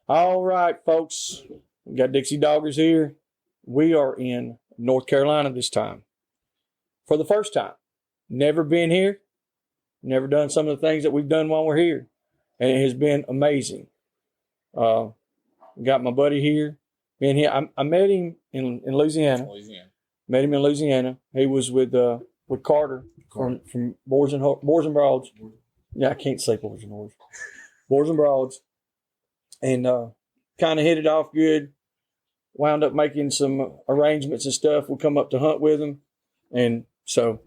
All right, folks. We got Dixie Doggers here. We are in North Carolina this time. For the first time. Never been here. Never done some of the things that we've done while we're here. And it has been amazing. Got my buddy here. I met him in Louisiana. Met him in Louisiana. He was with Carter from Boars N Broads. Yeah, I can't say Boars N Broads. Boars N Broads. And kind of hit it off good. Wound up making some arrangements and stuff. We'll come up to hunt with him. And so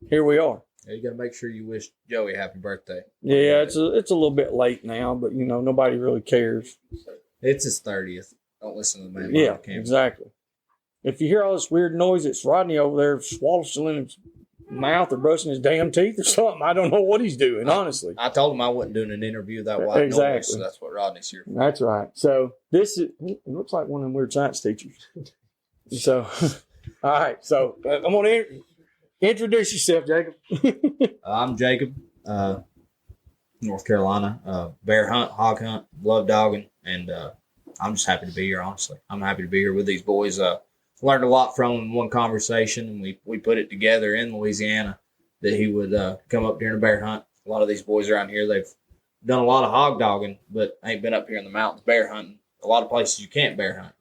here we are. Yeah, you got to make sure you wish Joey happy birthday. Yeah, it's a little bit late now, but nobody really cares. It's his 30th. Don't listen to the man. Yeah, exactly. If you hear all this weird noise, it's Rodney over there swallowing his mouth or brushing his damn teeth or something. I don't know what he's doing, honestly. I told him I wasn't doing an interview that white exactly. noise, so that's what Rodney's here for. That's right. So it looks like one of them weird science teachers. So, all right. So I'm going to introduce yourself, Jacob. I'm Jacob, North Carolina. Bear hunt, hog hunt, love dogging, and I'm just happy to be here, honestly. I'm happy to be here with these boys. Learned a lot from him in one conversation, and we put it together in Louisiana that he would come up during a bear hunt. A lot of these boys around here, they've done a lot of hog dogging, but ain't been up here in the mountains bear hunting. A lot of places you can't bear hunt,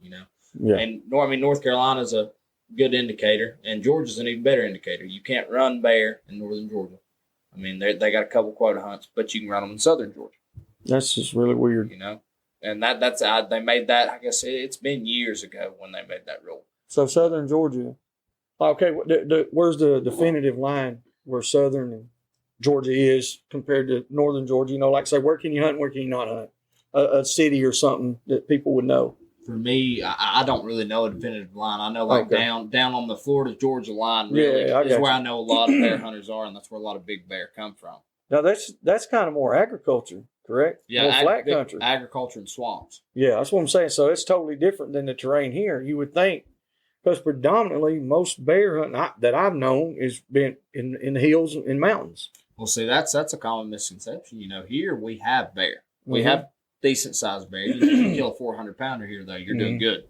Yeah. And North Carolina's a good indicator, and Georgia's an even better indicator. You can't run bear in northern Georgia. I mean, they got a couple quota hunts, but you can run them in southern Georgia. That's just really weird. And that's they made that. I guess it's been years ago when they made that rule. So southern Georgia, okay. Where's the definitive line where southern and Georgia is compared to northern Georgia? Like say, where can you hunt and where can you not hunt? A city or something that people would know. For me, I don't really know a definitive line. I know down on the Florida-Georgia line really is where I know a lot of bear hunters are, and that's where a lot of big bear come from. Now, that's kind of more agriculture, correct? Yeah, more flat country. Agriculture and swamps. Yeah, that's what I'm saying. So it's totally different than the terrain here. You would think, because predominantly most bear hunting that I've known has been in the hills and mountains. Well, see, that's a common misconception. Here we have bear. We have decent sized bear. You kill a 400-pounder here, though, you're doing good.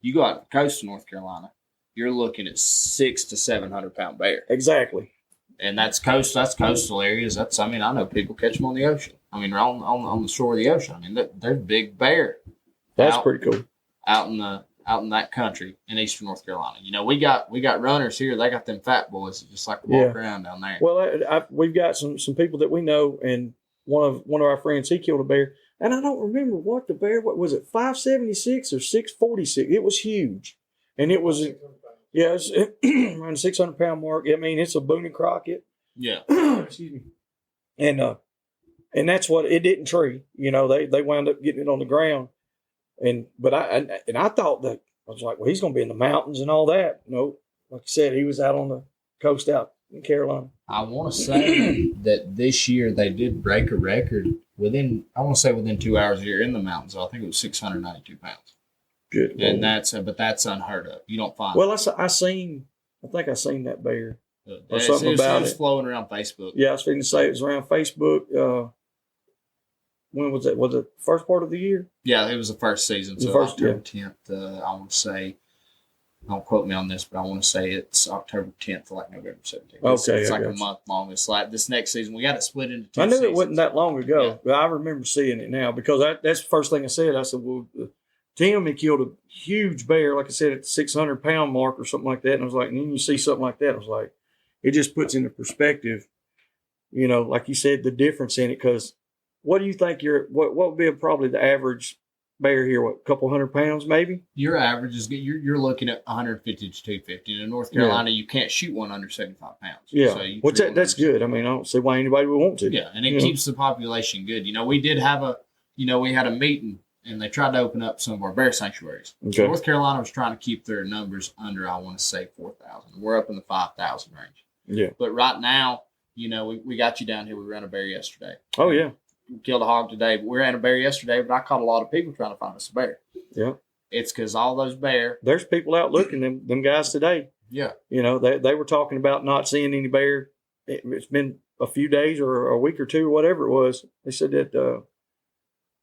You go out the coast of North Carolina, you're looking at 600 to 700-pound bear. Exactly. And that's coastal areas. I know people catch them on the ocean. On the shore of the ocean. They're big bear. That's pretty cool. Out in that country in eastern North Carolina. We got runners here. They got them fat boys that just like to walk around down there. Well, we've got some people that we know, and one of our friends, he killed a bear. And I don't remember what the bear, what was it, 576 or 646? It was huge. And it was, it's around the 600-pound mark. It's a Boone and Crockett. Yeah. Excuse me. And that's what, it didn't tree. They wound up getting it on the ground. But I thought that, I was like, well, he's going to be in the mountains and all that. No, like I said, he was out on the coast out in Carolina. I want to say that this year they did break a record within 2 hours here in the mountains. I think it was 692 pounds. Good. And that's unheard of. You don't find. Well, I think I seen that bear or something about it. It was flowing around Facebook. Yeah, I was going to say it was around Facebook. When was it? Was it first part of the year? Yeah, it was the first season. So October 10th, I want to say. Don't quote me on this, but I want to say it's October 10th to like November 17th. Okay, it's like a month long. It's like this next season. We got it split into two I knew seasons. It wasn't that long ago, but I remember seeing it now because that's the first thing I said. I said, well, Tim, he killed a huge bear, like I said, at the 600-pound mark or something like that. And I was like, and then you see something like that, I was like, it just puts into perspective, like you said, the difference in it. Because what do you think what would be probably the average bear here? What, a couple 100 pounds maybe? Your average is you're looking at 150 to 250. And in North Carolina, you can't shoot one under 75 pounds. Yeah, so that's good. I don't see why anybody would want to. Yeah, and it keeps the population good. We did have we had a meeting, and they tried to open up some of our bear sanctuaries. Okay. So North Carolina was trying to keep their numbers under, I want to say, 4,000. We're up in the 5,000 range. Yeah. But right now, we got you down here. We ran a bear yesterday. Oh, yeah. We killed a hog today, but we ran a bear yesterday, but I caught a lot of people trying to find us a bear. Yeah. It's because all those bear. There's people out looking, them guys today. Yeah. They were talking about not seeing any bear. It's been a few days or a week or two or whatever it was. They said that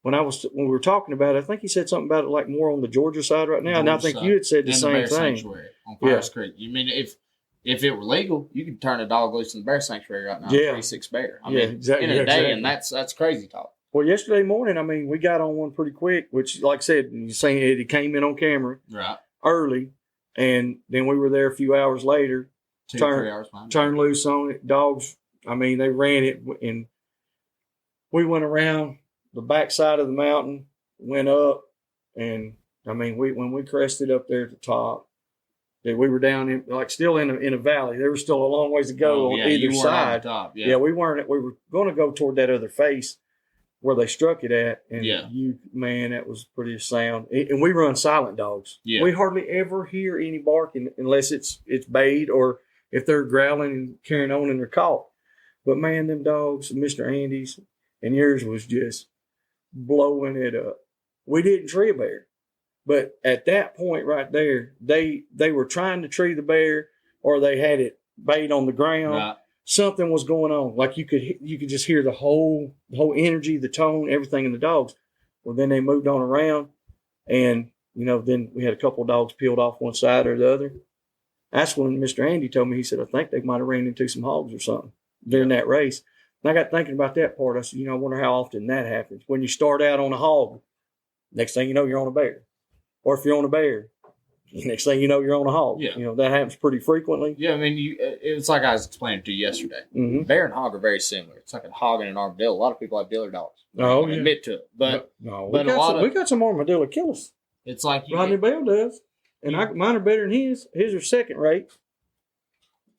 when we were talking about it, I think he said something about it like more on the Georgia side right now. And I think you had said the same bear thing. Sanctuary on Pirates Creek. You mean if it were legal, you could turn a dog loose in the bear sanctuary right now. Yeah. 3-6 bear. I Yeah, mean, exactly. in a day, Exactly. and that's crazy talk. Well, yesterday morning, I mean, we got on one pretty quick, which, like I said, you saying it came in on camera Right. early, and then we were there a few hours later. 2-3 hours behind. Turned loose on it. Dogs, I mean, they ran it, and we went around the backside of the mountain, went up, and I mean, when we crested up there at the top, we were down in still in a valley. There was still a long ways to go on either side. On the top, We weren't. We were going to go toward that other face where they struck it at, and that was pretty sound. And we run silent dogs. Yeah. We hardly ever hear any barking unless it's bayed or if they're growling and carrying on and they're caught. But man, them dogs, Mr. Andy's and yours was just blowing it up. We didn't tree a bear, but at that point right there, they were trying to tree the bear, or they had it bayed on the ground. Right. Something was going on. Like you could just hear the whole energy, the tone, everything in the dogs. Well, then they moved on around, and then we had a couple of dogs peeled off one side or the other. That's when Mr. Andy told me, he said, I think they might have ran into some hogs or something during that race. And I got thinking about that part. I said, I wonder how often that happens. When you start out on a hog, next thing you know, you're on a bear. Or if you're on a bear, next thing you know, you're on a hog. Yeah. That happens pretty frequently. Yeah, I mean, it's like I was explaining to you yesterday. Mm-hmm. Bear and hog are very similar. It's like a hog and an armadillo. A lot of people have dealer dogs. Oh, I admit to it. But we got some armadillo killers. It's like Rodney Bell does. And mine are better than his. His are second rate.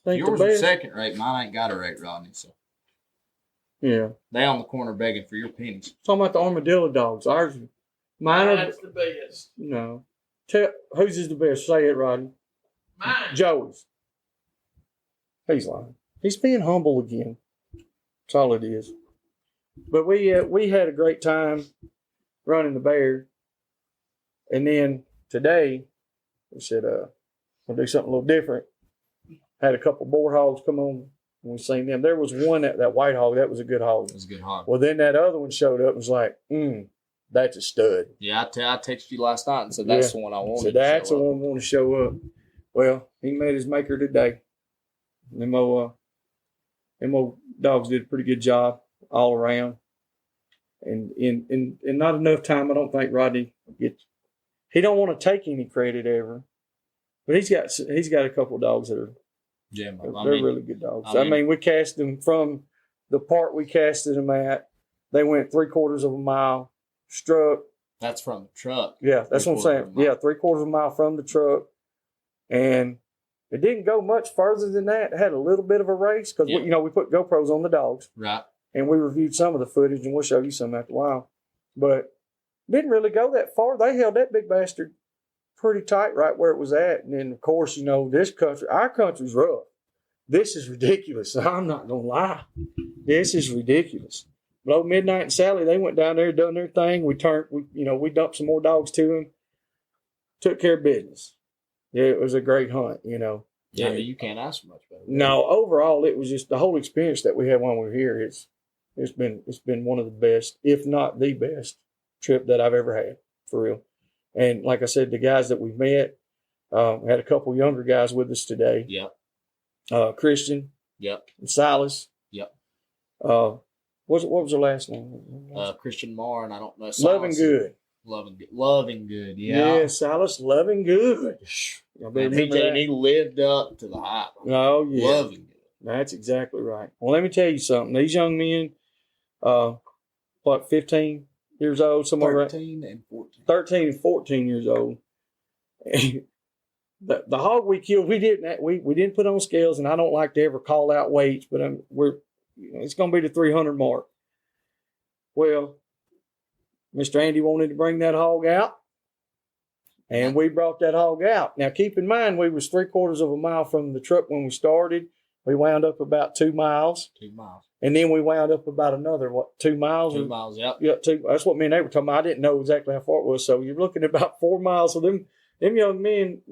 Yours are second rate. Mine ain't got a rate, Rodney. So yeah, they on the corner begging for your pennies. Talking about the armadillo dogs. Mine are. That's the best. No. Whose is the best? Say it, Rodney. Mine. Joey's. He's lying. He's being humble again. That's all it is. But we had a great time running the bear, and then today we said we'll do something a little different. Had a couple boar hogs come on, and we seen them. There was one that white hog that was a good hog. It was a good hog. Well, then that other one showed up and was like, that's a stud. Yeah, I texted you last night and said that's the one I wanted. So that's the one I want to show up. Well, he met his maker today. Them old dogs did a pretty good job all around. And in not enough time, I don't think Rodney gets. He don't want to take any credit ever, but he's got a couple of dogs that are they're really good dogs. I mean, we cast them from the part we casted them at. They went 3/4 of a mile, struck. That's from the truck. Yeah, that's what I'm saying. Yeah, 3/4 of a mile from the truck, and it didn't go much further than that. It had a little bit of a race because we put GoPros on the dogs, right? And we reviewed some of the footage, and we'll show you some after a while. But didn't really go that far. They held that big bastard pretty tight right where it was at. And then, of course, our country's rough. This is ridiculous. I'm not going to lie. This is ridiculous. But old Midnight and Sally, they went down there, done their thing. We dumped some more dogs to them. Took care of business. Yeah, it was a great hunt, Yeah, you can't ask for much better. No, overall, it was just the whole experience that we had when we were here. It's been one of the best, if not the best, trip that I've ever had, for real. And like I said, the guys that we've met, had a couple younger guys with us today. Yep. Christian. Yep. And Silas. Yep. What was her last name? Christian Marr, and I don't know. Loving Good. Loving Good. Yeah. Silas Loving Good. And he lived up to the hype. Oh yeah. Loving Good. That's exactly right. Well, let me tell you something. These young men, 15 years old, somewhere 13 and 14. 13 and 14 years old. The hog we killed, we didn't put on scales, and I don't like to ever call out weights, but it's going to be the 300 mark. Well, Mr. Andy wanted to bring that hog out, and we brought that hog out. Now, keep in mind, we was 3/4 of a mile from the truck when we started. We wound up about 2 miles. 2 miles. And then we wound up about another, 2 miles? 2 miles, yep. Yeah, 2. That's what me and they were talking about. I didn't know exactly how far it was. So you're looking at about 4 miles. So them young men,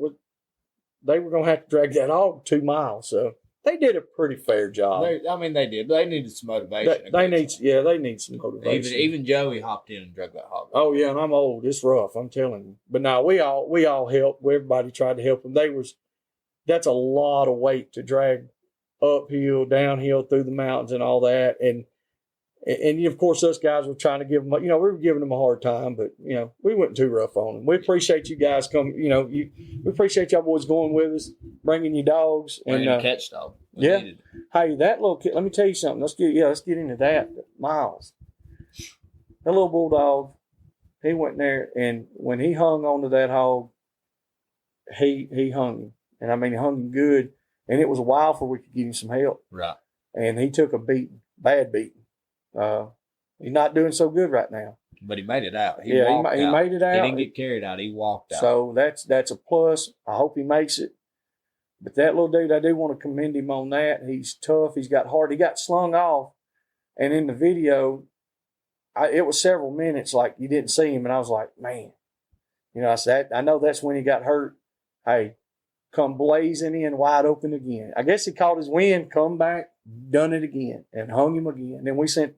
they were going to have to drag that hog 2 miles. So they did a pretty fair job. They did. They needed some motivation. They need some motivation. Even Joey hopped in and drug that hog. Oh yeah, and I'm old. It's rough. I'm telling you. But now we all helped. Everybody tried to help them. That's a lot of weight to drag uphill, downhill, through the mountains, and all that. And of course, us guys were trying to give them. We were giving them a hard time, but we wasn't too rough on them. We appreciate you guys coming. We appreciate y'all boys going with us, bringing your dogs and catch dog. Yeah. Hey, that little kid. Let me tell you something. Let's get into that. Miles, that little bulldog. He went there, and when he hung onto that hog, he hung him, and I mean he hung him good. And it was a while before we could give him some help. Right. And he took a beating, bad beating. He's not doing so good right now. But he made it out. He made it out. He didn't get carried out. He walked out. So that's a plus. I hope he makes it. But that little dude, I do want to commend him on that. He's tough. He's got heart. He got slung off. And in the video, it was several minutes like you didn't see him. And I was like, man. I said, I know that's when he got hurt. Hey, come blazing in wide open again. I guess he caught his wind, come back, done it again, and hung him again. Then we sent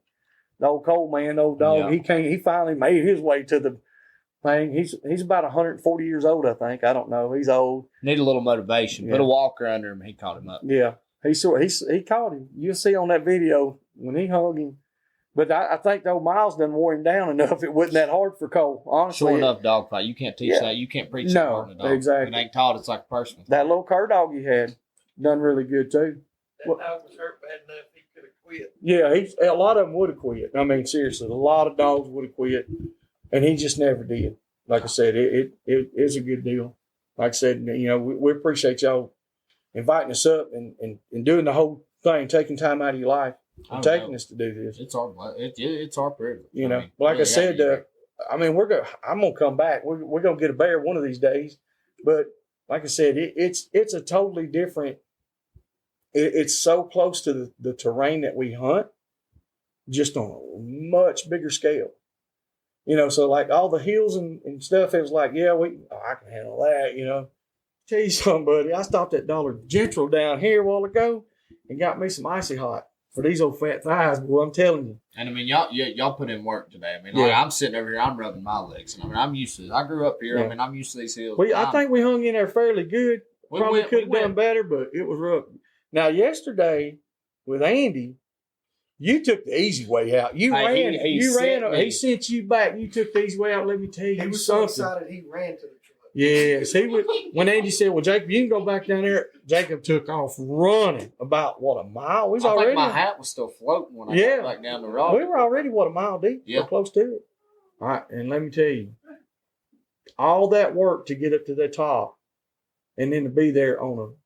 the old cold man, the old dog. Yeah. He finally made his way to the thing. He's about 140 years old, I think. I don't know. He's old. Need a little motivation. Yeah. Put a walker under him. He caught him up. Yeah, he caught him. You'll see on that video when he hung him. But I think though Miles done wore him down enough. It wasn't that hard for Cole. Honestly, sure enough, dog fight. You can't teach that. You can't preach that hard in a dog. Exactly. It ain't taught. It's like a person. That little cur dog he had done really good too. That dog was hurt bad enough he could have quit. Yeah, a lot of them would have quit. I mean, seriously, a lot of dogs would have quit, and he just never did. Like I said, it is a good deal. Like I said, we appreciate y'all inviting us up and doing the whole thing, taking time out of your life. Taking us to do this. It's our privilege. Like I said, I'm gonna come back. We're gonna get a bear one of these days. But like I said, it's a totally different. It's so close to the terrain that we hunt, just on a much bigger scale. So like all the hills and stuff, it was like, I can handle that. Tell you something, buddy. I stopped at Dollar General down here a while ago and got me some Icy Hot. For these old fat thighs, boy, I'm telling you. And I mean, y'all put in work today. I mean, I'm sitting over here, I'm rubbing my legs. And I mean, I'm used to this. I grew up here. Yeah. I mean, I'm used to these hills. I think we hung in there fairly good. Probably could have done better, but it was rough. Now, yesterday with Andy, you took the easy way out. You ran. He sent you back. You took the easy way out. Let me tell you, he was so excited he ran to the truck. Yes, he would. When Andy said, "Well, Jacob, you can go back down there," Jacob took off running about a mile. I think my hat was still floating when I got back down the road. We were already a mile deep. Yeah, close to it. All right, and let me tell you, all that work to get up to the top, and then to be there on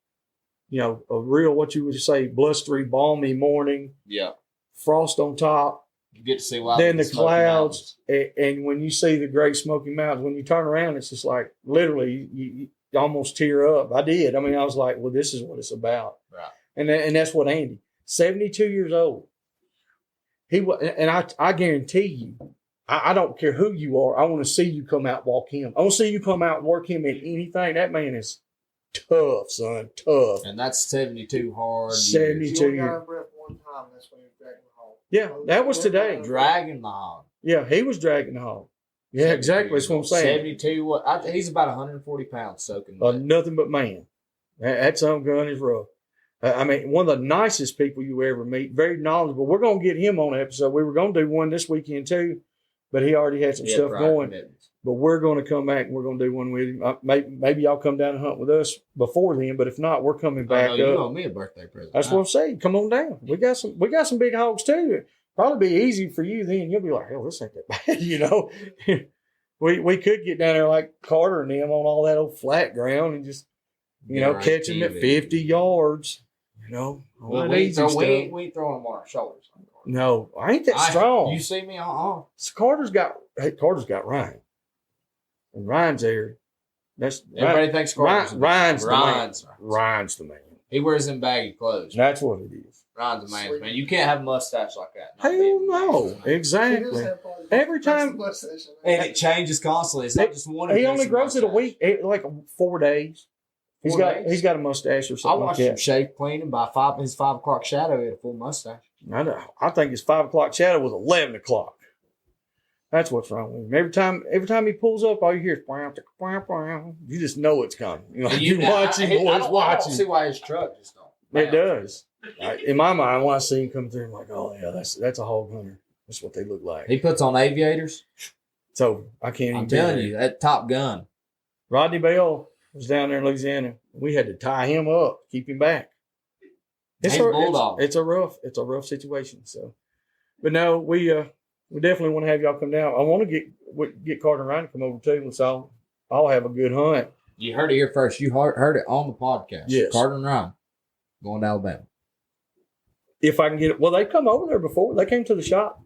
a real what you would say blustery, balmy morning. Yeah, frost on top. You get to see then the clouds, and when you see the Great Smoky Mountains, when you turn around, it's just like literally you almost tear up. I did. I mean, I was like, well, this is what it's about. Right. And that's what Andy, 72 years old. I guarantee you, I don't care who you are. I want to see you come out, walk him. I want to see you come out and work him in anything. That man is tough, son, tough. And that's 72 hard. 72 years. One time, that's when he was dragging the hog. Yeah, that was today. Dragging the hog. Yeah, he was dragging the hog. Yeah, exactly. That's what I'm saying. 72. He's about 140 pounds soaking. Nothing but man. That some gun is rough. I mean, one of the nicest people you ever meet. Very knowledgeable. We're going to get him on an episode. We were going to do one this weekend too, but he already had some stuff going. Commitments. But we're going to come back and we're going to do one with him. Maybe y'all come down and hunt with us before then. But if not, we're coming back up. You owe me a birthday present. That's what I'm saying. Come on down. We got some big hogs too. Probably be easy for you then. You'll be like, hell, this ain't that bad, We could get down there like Carter and them on all that old flat ground and just, catch them at 50 yards. Well, we ain't throwing them on our shoulders. No, I ain't that strong. You see me? So Carter's got Ryan. And Ryan's there. Everybody thinks Carter's Ryan's the man. He wears them baggy clothes. That's what it is. Ryan's the man. You can't have a mustache like that. Hell no. Exactly. Every time. And it changes constantly. It's not just one. He only grows it a week, like 4 days. He's 4 got days. he's got a mustache or I something like watched him that. shave clean, and by his 5 o'clock shadow, he had a full mustache. I think his 5 o'clock shadow was 11 o'clock. That's what's wrong with him. Every time he pulls up, all you hear is "Wow, wow, wow." You just know it's coming. You know, you watch him, boys, I don't watch see him. why his truck just don't. It does. In my mind, when I see him come through, I'm like, oh yeah, that's a hog hunter. That's what they look like. He puts on aviators. It's over. I can't even. I'm telling you, that Top Gun. Rodney Bell was down there in Louisiana. We had to tie him up, keep him back. He's bulldog. It's a rough situation. So, but no, we definitely want to have y'all come down. I want to get Carter and Ryan to come over too, and so I'll have a good hunt. You heard it here first. You heard it on the podcast. Yes. Carter and Ryan going to Alabama. If I can get it. Well, they come over there before. They came to the shop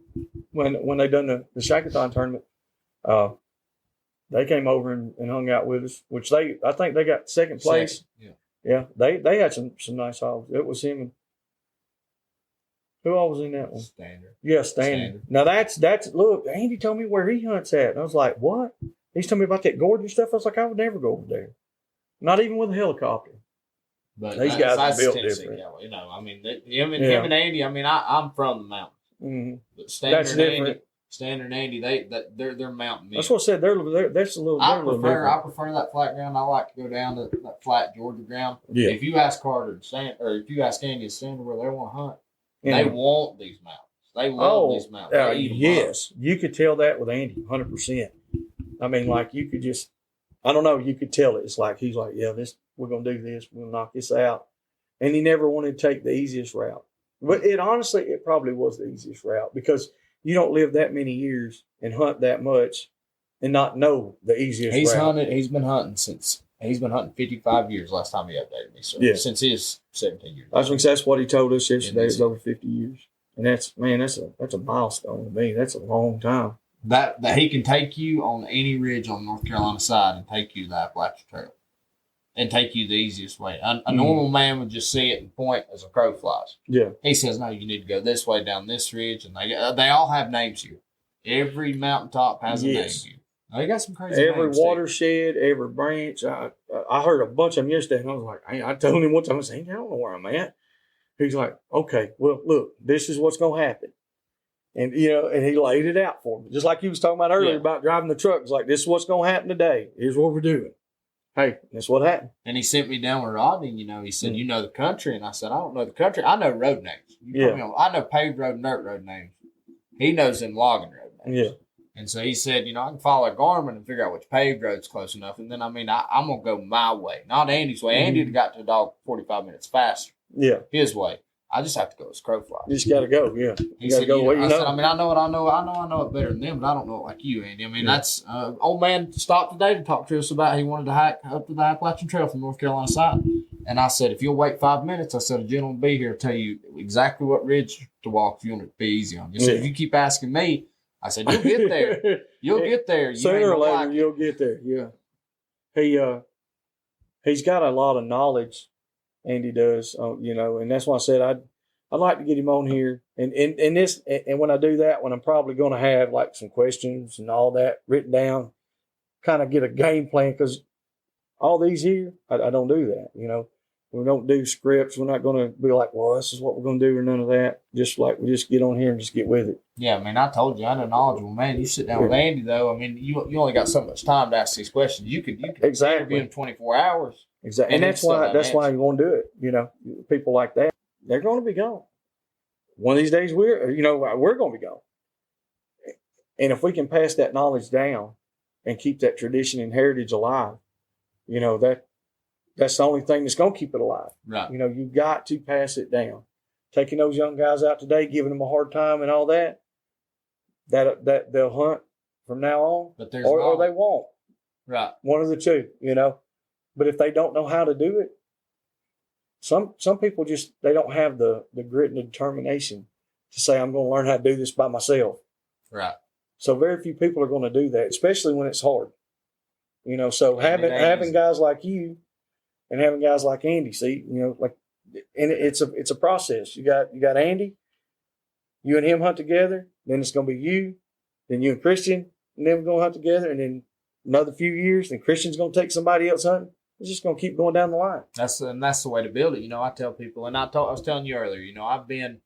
when they done the Shackathon tournament. They came over and hung out with us, which I think they got second place. Yeah. They had some nice hogs. It was him and who all was in that one? Standard. Yeah, Standard. Now that's look, Andy told me where he hunts at. And I was like, what? He's telling me about that gorgeous stuff. I was like, I would never go over there. Not even with a helicopter. But these guys are built Tennessee different. Cattle. You know, I mean, him and Andy. I mean, I'm from the mountains. Mm-hmm. But Standard That's and different. Andy, Standard and Andy, they're mountain men. That's what I said. That's a little. I different. prefer that flat ground. I like to go down to that flat Georgia ground. Yeah. If you ask Carter and Standard, or if you ask Andy and Standard where they want to hunt, Yeah. they want these mountains. They love these mountains. They eat 'em yes, you could tell that with Andy, 100%. I mean, like you could just, I don't know, you could tell it. It's like he's like, yeah, we're gonna do this. We're gonna knock this out, and he never wanted to take the easiest route. But it probably was the easiest route because you don't live that many years and hunt that much and not know the easiest route. He's been hunting 55 years. Last time he updated me, so since his 17 years. I think that's what he told us yesterday. It's over 50 years, and that's a milestone to me. That's a long time. That he can take you on any ridge on the North Carolina side and take you to the Appalachian Trail, and take you the easiest way. A normal man would just see it and point as a crow flies. Yeah. He says, no, you need to go this way down this ridge, and they all have names here. Every mountaintop has a name here. Now, they got some crazy names. Every watershed, every branch. I heard a bunch of them yesterday, and I was like, I told him one time, I said, I don't know where I'm at. He's like, okay, well, look, this is what's going to happen. And, and he laid it out for me. Just like he was talking about earlier about driving the truck. It's like, this is what's going to happen today. Here's what we're doing. Hey, that's what happened. And he sent me down with Rodney, he said, you know the country. And I said, I don't know the country. I know road names. I know paved road and dirt road names. He knows them logging road names. Yeah. And so he said, I can follow Garmin and figure out which paved road's close enough. And then, I'm going to go my way, not Andy's way. Andy would have got to a dog 45 minutes faster. Yeah. His way. I just have to go as crow flies. You just got to go, yeah. He said, go I said, I know what I know. I know it better than them, but I don't know it like you, Andy. I mean, that's old man stopped today to talk to us about he wanted to hike up to the Appalachian Trail from North Carolina side. And I said, if you'll wait 5 minutes, I said, a gentleman will be here to tell you exactly what ridge to walk if you want it to be easy on you. So if you keep asking me, I said, you'll get there. You'll get there. Sooner or later, you'll get there, yeah. He's got a lot of knowledge, Andy does, and that's why I said I'd like to get him on here, and when I do that, when I'm probably going to have like some questions and all that written down, kind of get a game plan, because all these here, I don't do that. We don't do scripts. We're not going to be like, well, this is what we're going to do or none of that. Just like we just get on here and just get with it. Yeah, I mean, I told you, I'm a knowledgeable man. You sit down with Andy, though. I mean, you only got so much time to ask these questions. You could interview him 24 hours. Exactly, and that's why you want to do it. People like that, they're going to be gone. One of these days, we're going to be gone. And if we can pass that knowledge down and keep that tradition and heritage alive, that's the only thing that's going to keep it alive. Right. You've got to pass it down. Taking those young guys out today, giving them a hard time and all that they'll hunt from now on, or they won't. Right. One of the two, But if they don't know how to do it, some people just, they don't have the grit and the determination to say, I'm going to learn how to do this by myself. Right. So very few people are going to do that, especially when it's hard. So having guys like you and having guys like Andy, and it's a process. You got Andy, you and him hunt together, then it's going to be you, then you and Christian, and then we're going to hunt together, and then another few years, then Christian's going to take somebody else hunting. It's just going to keep going down the line. That's the way to build it. I tell people, and I was telling you earlier, I've been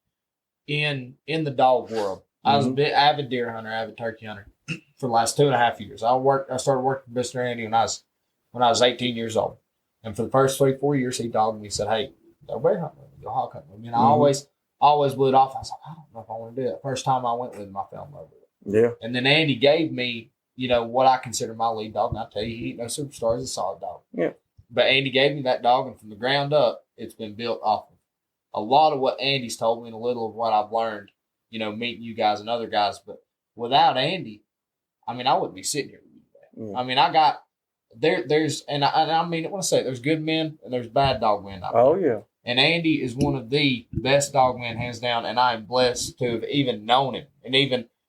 in the dog world. I was a bit avid deer hunter, avid turkey hunter for the last 2.5 years. I started working for Mr. Andy when I was 18 years old. And for the first 3-4 years, he dogged me and said, "Hey, go bear hunting with me, go hog hunting with me." And I always blew it off. I was like, I don't know if I want to do it. First time I went with him, I fell in love with it. Yeah. And then Andy gave me, what I consider my lead dog. And I tell you, he ain't no superstar. He's a solid dog. Yeah. But Andy gave me that dog, and from the ground up, it's been built off of a lot of what Andy's told me and a little of what I've learned, meeting you guys and other guys. But without Andy, I wouldn't be sitting here with you today. Mm. I got there's and I want to say there's good men and there's bad dog men out there. Oh, yeah. And Andy is one of the best dog men, hands down, and I am blessed to have even known him.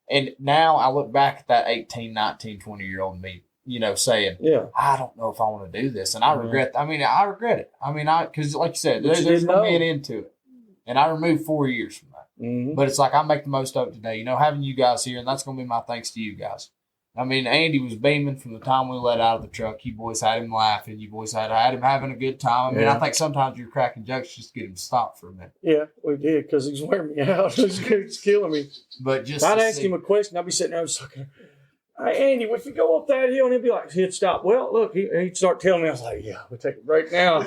And now I look back at that 18, 19, 20-year-old me, saying, yeah, I don't know if I want to do this. And I regret I regret it. Because like you said, But there's going to be an end to it. And I removed 4 years from that. Mm-hmm. But it's like I make the most of it today, having you guys here, and that's going to be my thanks to you guys. Andy was beaming from the time we let out of the truck. You boys had him laughing. You boys had him having a good time. I think sometimes you're cracking jokes just to get him to stop for a minute. Yeah, we did because he's wearing me out. He's killing me. But just I'd ask him a question. I'd be sitting there just looking, "Hey, Andy, if you go up that hill," and he'd be like, he'd stop. Well, look, he'd start telling me. I was like, "Yeah, we'll take a break now."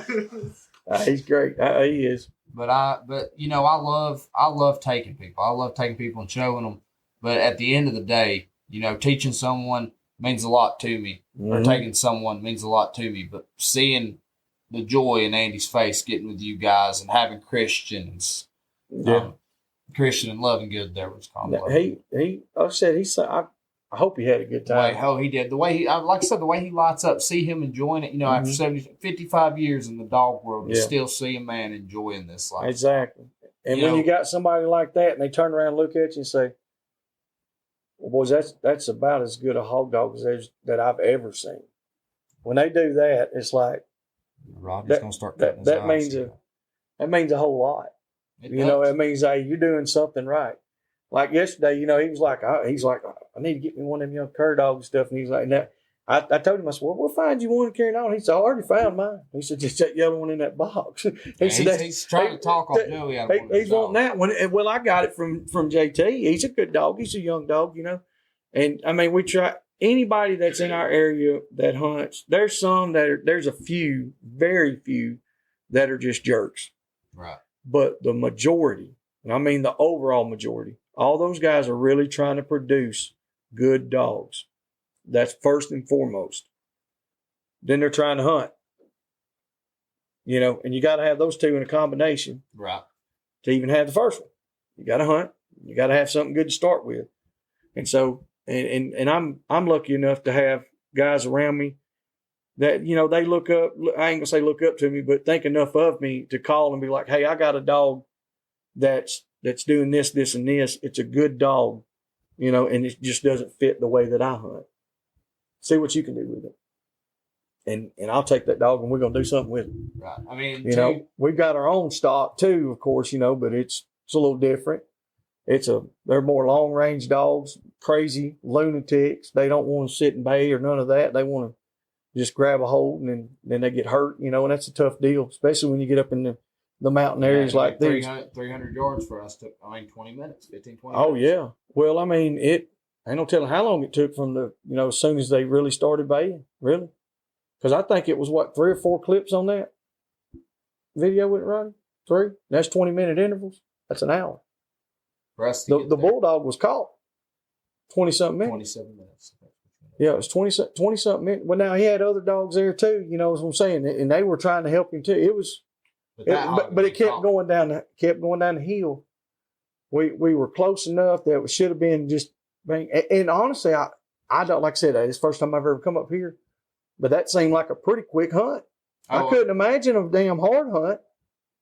He's great. He is. But I love taking people. I love taking people and showing them. But at the end of the day, teaching someone means a lot to me, or taking someone means a lot to me. But seeing the joy in Andy's face, getting with you guys, and having Christian and Loving Good, there was called. I said I hope he had a good time. He did. The way like I said, the way he lights up, see him enjoying it. After 55 years in the dog world, you still see a man enjoying this life. Exactly. And when you got somebody like that, and they turn around and look at you and say, "Well, boys, that's about as good a hog dog as that I've ever seen." When they do that, it's like Rodney's gonna start cutting his eyes. That means a whole lot. It means you're doing something right. Like yesterday, he was like, I need to get me one of them young cur dog and stuff. And he's like, "Now," I told him, I said, "Well, we'll find you one to carry on." He said, "I already found mine." He said, "Just that yellow one in that box." He's trying to talk off Joey. He's wanting that one. And, well, I got it from JT. He's a good dog. He's a young dog, And we try anybody that's in our area that hunts. There's there's a few, very few, that are just jerks. Right. But the majority, and the overall majority, all those guys are really trying to produce good dogs. That's first and foremost. Then they're trying to hunt. And you got to have those two in a combination. Right. To even have the first one. You got to hunt. You got to have something good to start with. And so, and I'm lucky enough to have guys around me that, they look up, I ain't gonna say look up to me, but think enough of me to call and be like, "Hey, I got a dog that's doing this, this, and this. It's a good dog, and it just doesn't fit the way that I hunt. See what you can do with it. And I'll take that dog and we're going to do something with it." Right. We've got our own stock too, of course, but it's a little different. They're more long range dogs, crazy lunatics. They don't want to sit and bay or none of that. They want to just grab a hold and then they get hurt, and that's a tough deal, especially when you get up in the mountain areas like these. 300 yards for us took, 20 minutes, 15, 20 Oh, minutes. yeah. Well, it ain't no telling how long it took from as soon as they really started baying, really. Because I think it was, 3 or 4 clips on that video with it running? 3? That's 20-minute intervals. That's an hour. For us The bulldog was caught 20-something minutes. 27 minutes. Yeah, it was 20-something minutes. Well, now he had other dogs there too, what I'm saying, and they were trying to help him too. It was, but it kept going down the hill. We were close enough that it should have been just. And honestly, I don't, like I said, it's the first time I've ever come up here, but that seemed like a pretty quick hunt. I couldn't imagine a damn hard hunt.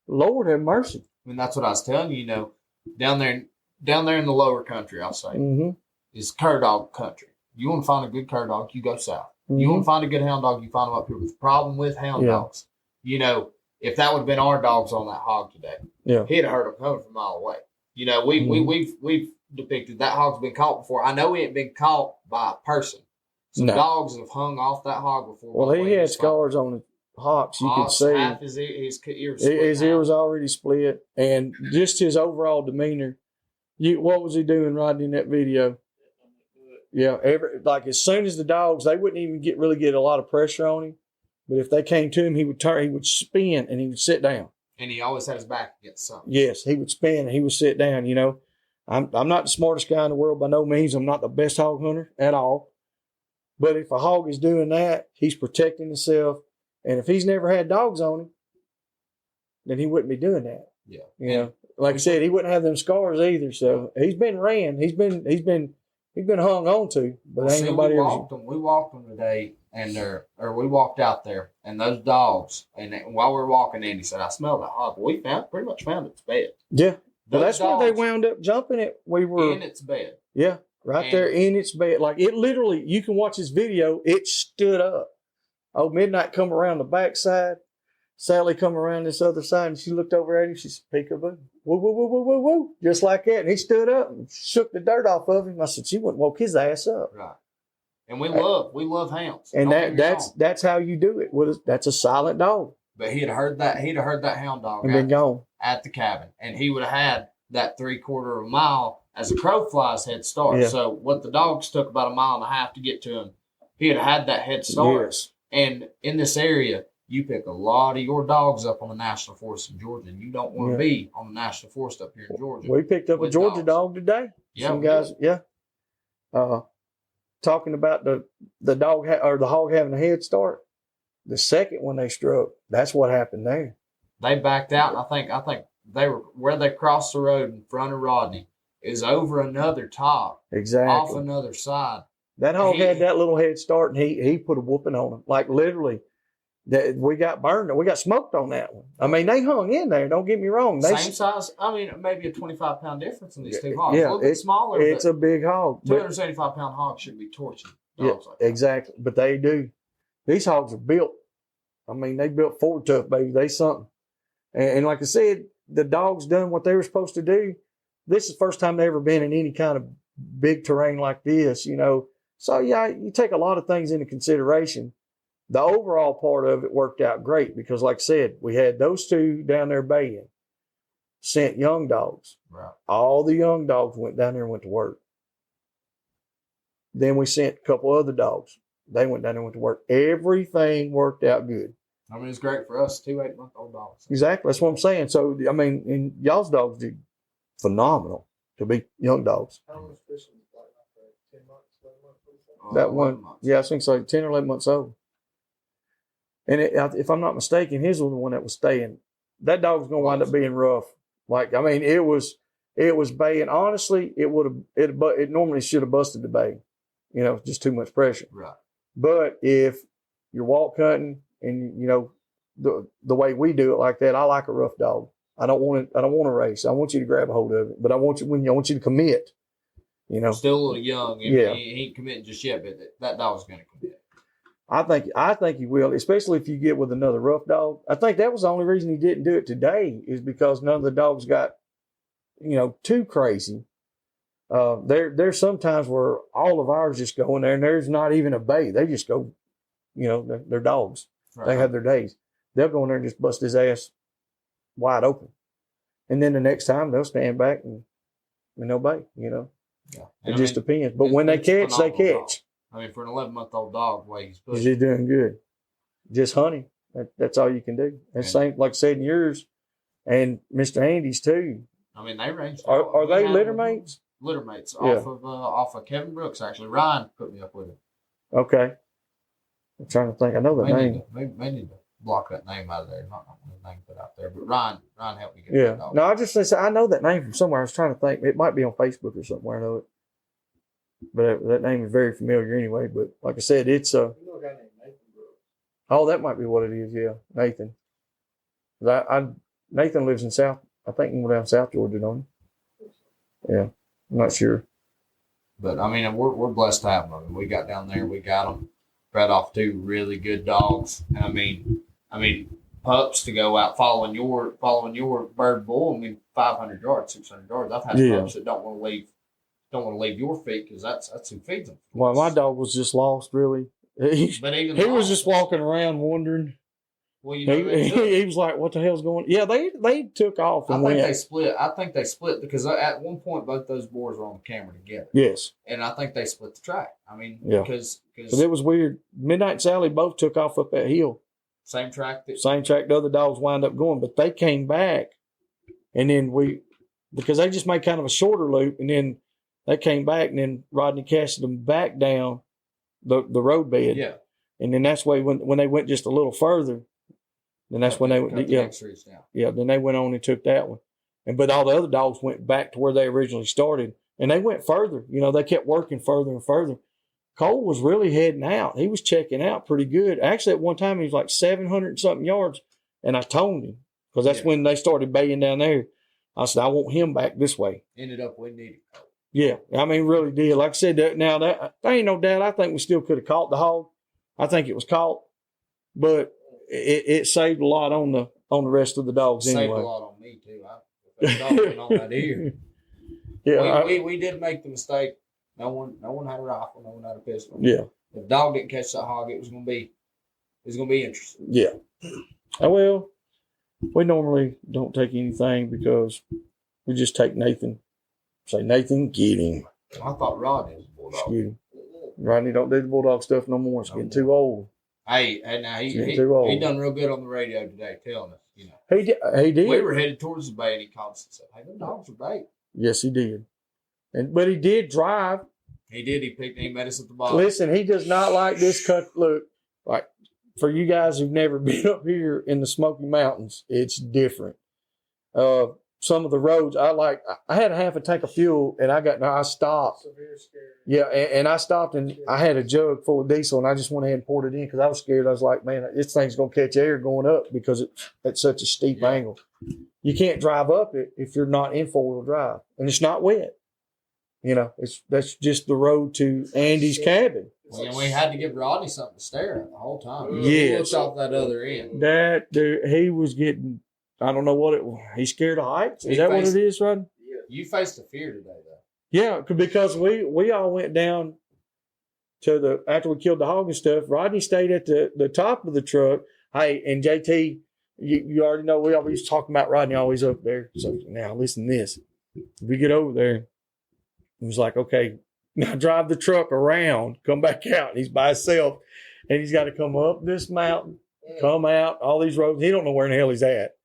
Lord have mercy. That's what I was telling you. Down there in the lower country, I'll say, is cur dog country. You want to find a good cur dog, you go south. You want to find a good hound dog, you find them up here. With the problem with hound dogs, if that would have been our dogs on that hog today, he'd have heard them coming from a mile away. We've depicted that hog's been caught before. I know he ain't been caught by a person. Some dogs have hung off that hog before. Well, he had scars on his Hawks, you could see half his ear his ear was already split, and just his overall demeanor. What was he doing right in that video? Yeah, like as soon as the dogs, they wouldn't even really get a lot of pressure on him, but if they came to him, he would turn, he would spin, and he would sit down. And he always had his back against something. Yes, he would spin and he would sit down. You know, I'm not the smartest guy in the world by no means. I'm not the best hog hunter at all. But if a hog is doing that, he's protecting himself. And if he's never had dogs on him, then he wouldn't be doing that. Yeah. You know, like I said, he wouldn't have them scars either. So he's been ran. He's been hung on to. But ain't nobody else. We walked them today, and we walked out there, and those dogs. And while we were walking, Andy said, "I smell that hog." We pretty much found its bed. Yeah. But Those that's where they wound up jumping it. We were in its bed. Yeah. Right there in its bed. Like it literally, you can watch this video, it stood up. Oh, Midnight come around the backside. Sally come around this other side and she looked over at him. She said, "Peekaboo. Woo, woo, woo, woo, woo, woo." Just like that. And he stood up and shook the dirt off of him. I said, she wouldn't woke his ass up. Right. And we love hounds. And that's how you do it. That's a silent dog. But he'd heard that hound dog and been gone at the cabin. And he would have had that 3/4 of a mile as a crow flies head start. Yeah. So what the dogs took about 1.5 miles to get to him, he had that head start. Yes. And in this area, you pick a lot of your dogs up on the National Forest in Georgia, and you don't want to be on the National Forest up here in Georgia. We picked up a Georgia dog today. Yeah, some guys, talking about the dog or the hog having a head start. The second one they struck, that's what happened there. They backed out, and I think they were where they crossed the road in front of Rodney is over another top, exactly off another side. That hog had that little head start, and he put a whooping on him. Like literally, that we got burned, we got smoked on that one. I mean, they hung in there. Don't get me wrong. Same size. I mean, maybe a 25-pound difference in these two hogs. Yeah, a little bit smaller. It's a big hog. 275-pound hog should be torching dogs like that. Exactly, but they do. These hogs are built. I mean, they built Ford tough, baby. They something. And like I said, the dogs done what they were supposed to do. This is the first time they ever been in any kind of big terrain like this, you know. So, yeah, you take a lot of things into consideration. The overall part of it worked out great because, like I said, we had those two down there baying, sent young dogs. Right. All the young dogs went down there and went to work. Then we sent a couple other dogs. They went down there and went to work. Everything worked out good. I mean, it's great for us, 2 8-month-old dogs. Exactly. That's what I'm saying. So, I mean, and y'all's dogs did phenomenal to be young dogs. How long was fishing? Like 10 months, 11 months? That one, yeah, I think so, 10 or 11 months old. And if I'm not mistaken, his was the one that was staying. That dog was going to wind up being rough. Like, I mean, it was baying. Honestly, it normally should have busted the bay. You know, just too much pressure. Right. But if you're walk hunting and, you know, the way we do it like that, I like a rough dog. I don't want to race. I want you to grab a hold of it, but I want you to commit. You know, still a little young. Yeah. He ain't committing just yet, but that dog's going to commit. I think he will, especially if you get with another rough dog. I think that was the only reason he didn't do it today is because none of the dogs got, you know, too crazy. There's sometimes where all of ours just go in there and there's not even a bay. They just go, you know, they're dogs. Right. They have their days. They'll go in there and just bust his ass wide open. And then the next time they'll stand back and they'll bay, you know. Yeah. It just depends. But when they catch, they catch. Dog. I mean, for an 11-month-old dog, the way he's pushing. He's doing good. Just hunting. That's all you can do. And same, like I said, in yours and Mr. Andy's too. I mean, they range. Are they litter mates? Litter mates off of Kevin Brooks, actually. Ryan put me up with it. Okay. I'm trying to think. I know that name. May need to block that name out of there. Not the name put out there, but Ryan helped me get that dog. No, I just say I know that name from somewhere. I was trying to think. It might be on Facebook or somewhere. I know it. But that name is very familiar anyway. But like I said, it's You know a guy named Nathan Brooks. Oh, that might be what it is. Yeah, Nathan. Nathan lives in South. I think more down South Georgia, don't he? Yeah, I'm not sure. But I mean, we're blessed to have them. I mean, we got down there. We got them bred off 2 really good dogs. And I mean, pups to go out following your bird bull. I mean, 500 yards, 600 yards. I've had pups that don't want to leave your feet because that's who feeds them. Well, my dog was just lost, really. He was just walking around wondering. Well, you know, they took- he was like, "What the hell's going?" Yeah, they took off I and think went. they split. I think they split because at one point both those boars were on the camera together. Yes, And I think they split the track. I mean, Yeah. because but it was weird. Midnight and Sally both took off up that hill. same track that Same track the other dogs wind up going, but they came back, and then because they just made kind of a shorter loop, and then they came back, and then Rodney casted them back down the road bed. yeah. And then that's why when they went just a little further, then that's when they cut went. the Yeah, next ridge down. yeah. Then they went on and took that one, but all the other dogs went back to where they originally started, and they went further. You know, they kept working further and further. Cole was really heading out. He was checking out pretty good. Actually, at one time he was like 700 and something yards, and I toned him because that's when they started baying down there. I said, I want him back this way. Ended up we needed Cole. Yeah, I mean, really did. Like I said, that ain't no doubt. I think we still could have caught the hog. I think it was caught, but it saved a lot on the rest of the dogs Saved anyway. a lot on me too. If that dog went on that ear. Yeah, we did make the mistake. No one had a rifle. No one had a pistol. yeah, If the dog didn't catch that hog, it was gonna be interesting. yeah. Well, we normally don't take anything because we just take Nathan. Say, Nathan, get him. I thought Rodney was a bulldog. Get him. Rodney don't do the bulldog stuff no more. It's getting too old. Hey, now Getting too old. he done real good on the radio today, telling us. You know, He did. we were headed towards the bay, and he called us and said, "Hey, them dogs are bait." Yes, he did. But he did drive. He did. He met us at the bottom. Listen, he does not like this cut. Look, like for you guys who've never been up here in the Smoky Mountains, it's different. Some of the roads I had a half a tank of fuel, and I stopped. Severe scare. Yeah, and I stopped, and I had a jug full of diesel, and I just went ahead and poured it in because I was scared. I was like, man, this thing's gonna catch air going up because it's at such a steep angle. You can't drive up it if you're not in 4-wheel drive, and it's not wet. You know, that's just the road to Andy's cabin. And we had to give Rodney something to stare at the whole time. Yes. He looked off that other end. That dude, he was getting. I don't know what it was. He's scared of heights. Is that what it is, Rodney? You faced a fear today, though. Yeah, because we all went down to after we killed the hog and stuff. Rodney stayed at the top of the truck. Hey, and JT, you already know we always talking about Rodney always up there. So now listen to this. We get over there. It was like, okay, now drive the truck around, come back out. And he's by himself, and he's got to come up this mountain, come out all these roads. He don't know where in the hell he's at,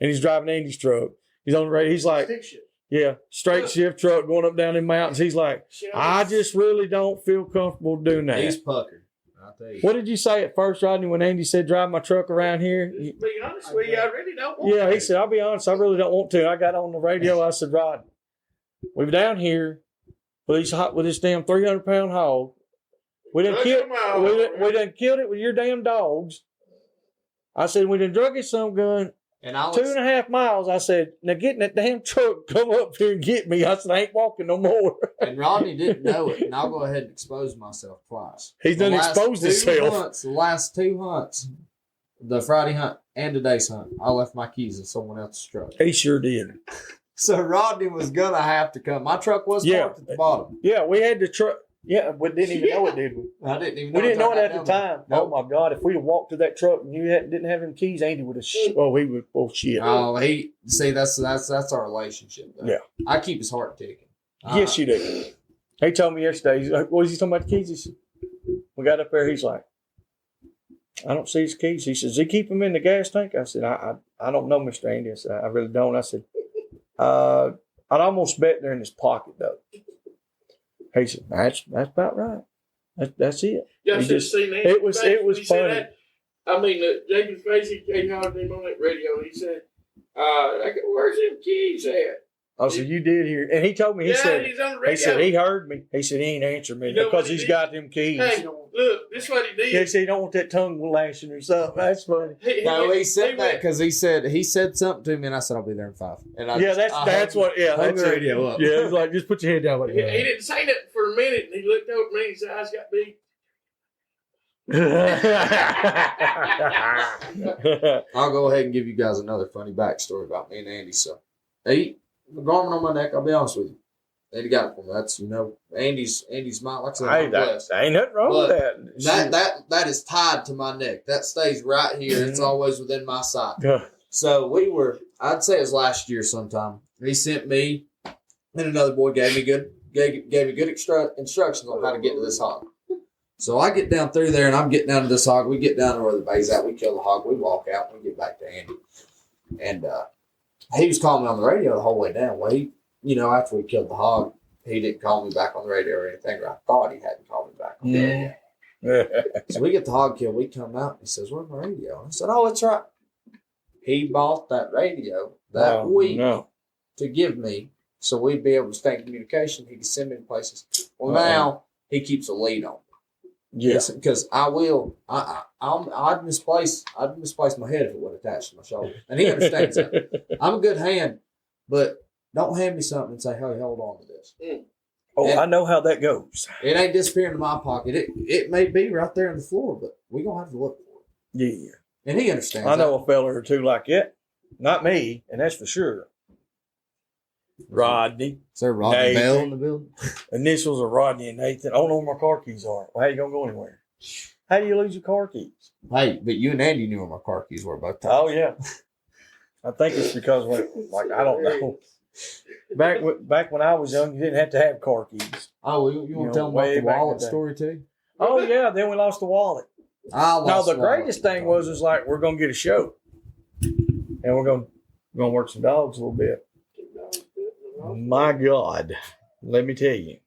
and he's driving Andy's truck. He's on the radio. He's like, Stick shift. yeah, straight shift truck going up down in mountains. He's like, I just really don't feel comfortable doing that. He's puckered. I'll tell you. What did you say at first, Rodney, when Andy said drive my truck around here? To be honest with you, I really don't want Yeah, to. he said, I'll be honest, I really don't want to. I got on the radio. I said, Rod, we were down here with this damn 300-pound hog. We done killed it with your damn dogs. I said, we done drug it some gun. And I 2.5 miles. I said, now get in that damn truck, come up here and get me. I said, I ain't walking no more. and Rodney didn't know it, and I'll go ahead and expose myself twice. He's done exposed himself. The last 2 hunts, the Friday hunt and today's hunt, I left my keys in someone else's truck. He sure did. So Rodney was gonna have to come. My truck was parked at the bottom. Yeah, we had the truck. Yeah, we didn't even know it, did we? I didn't even know. We didn't know it at the until I got down time. there. Oh my God! If we'd have walked to that truck and you didn't have him keys, Andy would have. He would. Oh shit! Oh, that's our relationship. Though. Yeah. I keep his heart ticking. Yes, you do. He told me yesterday. He's like, "What was he talking about the keys?" He said, "We got up there." He's like, "I don't see his keys." He says, "Does he keep them in the gas tank?" I said, "I don't know, Mr. Andy." I said, "I really don't." I said, "I'd almost bet they're in his pocket though." He said, "That's about right. That's it." Y'all He should have just- seen that. it was He said funny. that. I mean, Jacob Matheson came out him on that radio. He said, "Where's them keys at?" Oh, so you did hear? And he told me. He said. he's on the radio. He said he heard me. He said he ain't answered me You know because what he he's did? got them keys. Hey, look, this is what he did. Yeah, he said he don't want that tongue lashing or something. That's funny. No, he said that because he said something to me, and I said I'll be there in 5. And I Yeah, that's hung what. Yeah, the that's it. radio up. Yeah, it's like just put your head down like He that. didn't say that for a minute, and he looked over at me and his eyes got big. I'll go ahead and give you guys another funny backstory about me and Andy. So, the garment on my neck, I'll be honest with you. They got it for me. That's Andy's mind. Like I said, Hey, I'm blessed. ain't nothing wrong with that. That is tied to my neck. That stays right here. It's always within my sight. Yeah. So I'd say it was last year sometime. He sent me and another boy gave me good instructions on how to get to this hog. So I get down through there and I'm getting down to this hog. We get down to where the bay's at. We kill the hog. We walk out and we get back to Andy. And he was calling me on the radio the whole way down. Well, after we killed the hog, he didn't call me back on the radio or anything. Or I thought he hadn't called me back on the radio. So we get the hog killed. We come out and he says, "Where's my radio?" I said, "Oh, it's right." He bought that radio that week to give me so we'd be able to stay in communication. He could send me to places. Well, now he keeps a lead on me. Yes, because I'd misplace my head if it would attach to my shoulder, and he understands that. I'm a good hand, but don't hand me something and say, "Hey, hold on to this." I know how that goes. It ain't disappearing in my pocket. It may be right there on the floor, but we're gonna have to look for it. Yeah. And he understands. I know a fella or two like that. Not me, and that's for sure. Rodney. Is there Rodney Nathan. Bell in the building? Initials are Rodney and Nathan. I don't know where my car keys are. Well, how you gonna go anywhere? How do you lose your car keys? Hey, but you and Andy knew where my car keys were both times. Oh yeah. I think it's because I don't know. Back when I was young, you didn't have to have car keys. Oh, you want to tell them about the wallet story too? Oh yeah, then we lost the wallet. The greatest thing was like we're gonna get a show, and we're gonna work some dogs a little bit. My God, let me tell you.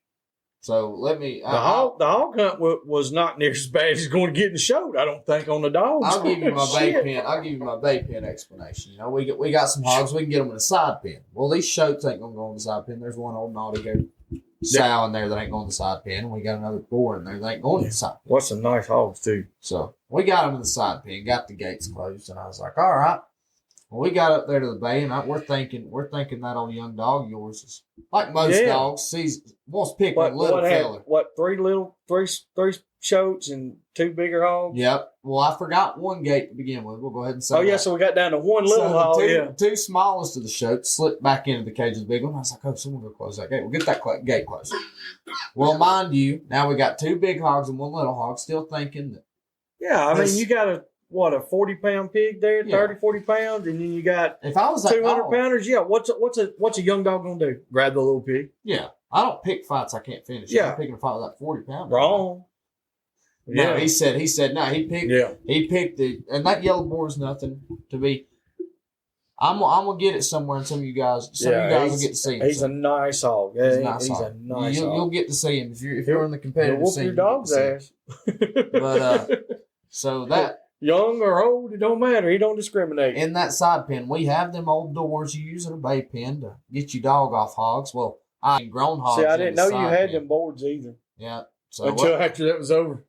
So the hog hunt was not near as bad as going to get in the show. I don't think on the dogs. I'll give you my bay pen. I'll give you my bay pen explanation. We got some hogs. We can get them in a side pen. Well, these shoats ain't gonna go in the side pen. There's one old naughty goat sow in there that ain't going in the side pen. And we got another boar in there that ain't going in the side pen. What's some nice hogs too. So we got them in the side pen. Got the gates closed, and I was like, all right. Well, we got up there to the bay, and we're thinking that old young dog of yours is like most dogs. Wants to pick one little fella. Three shoats and two bigger hogs? Yep. Well, I forgot one gate to begin with. We'll go ahead and say that. So we got down to one little hog. Two smallest of the shoats slipped back into the cage of the big one. I was like, oh, someone go close that gate. We'll get that gate closed. Well, mind you, now we got two big hogs and one little hog, still thinking that. Yeah, I mean, you got a 40-pound pig there, 30, 40 pounds, and then you got if I was 200-pounders. Yeah, what's a young dog gonna do? Grab the little pig? Yeah, I don't pick fights I can't finish. Yeah, I'm picking a fight with that 40-pounder. Wrong. No, he said no. He picked and that yellow boar is nothing to be. I'm gonna get it somewhere, and some of you guys will get to see him. He's a nice hog. Yeah, he's a nice hog. You'll get to see him if you're in the competitive scene. Whoop your dog's ass. But so that. Young or old, it don't matter. He don't discriminate. In that side pen, we have them old doors you use in a bay pen to get your dog off hogs. Well, I ain't grown hogs. See, I didn't know you had them boards either. Yeah. So until after that was over.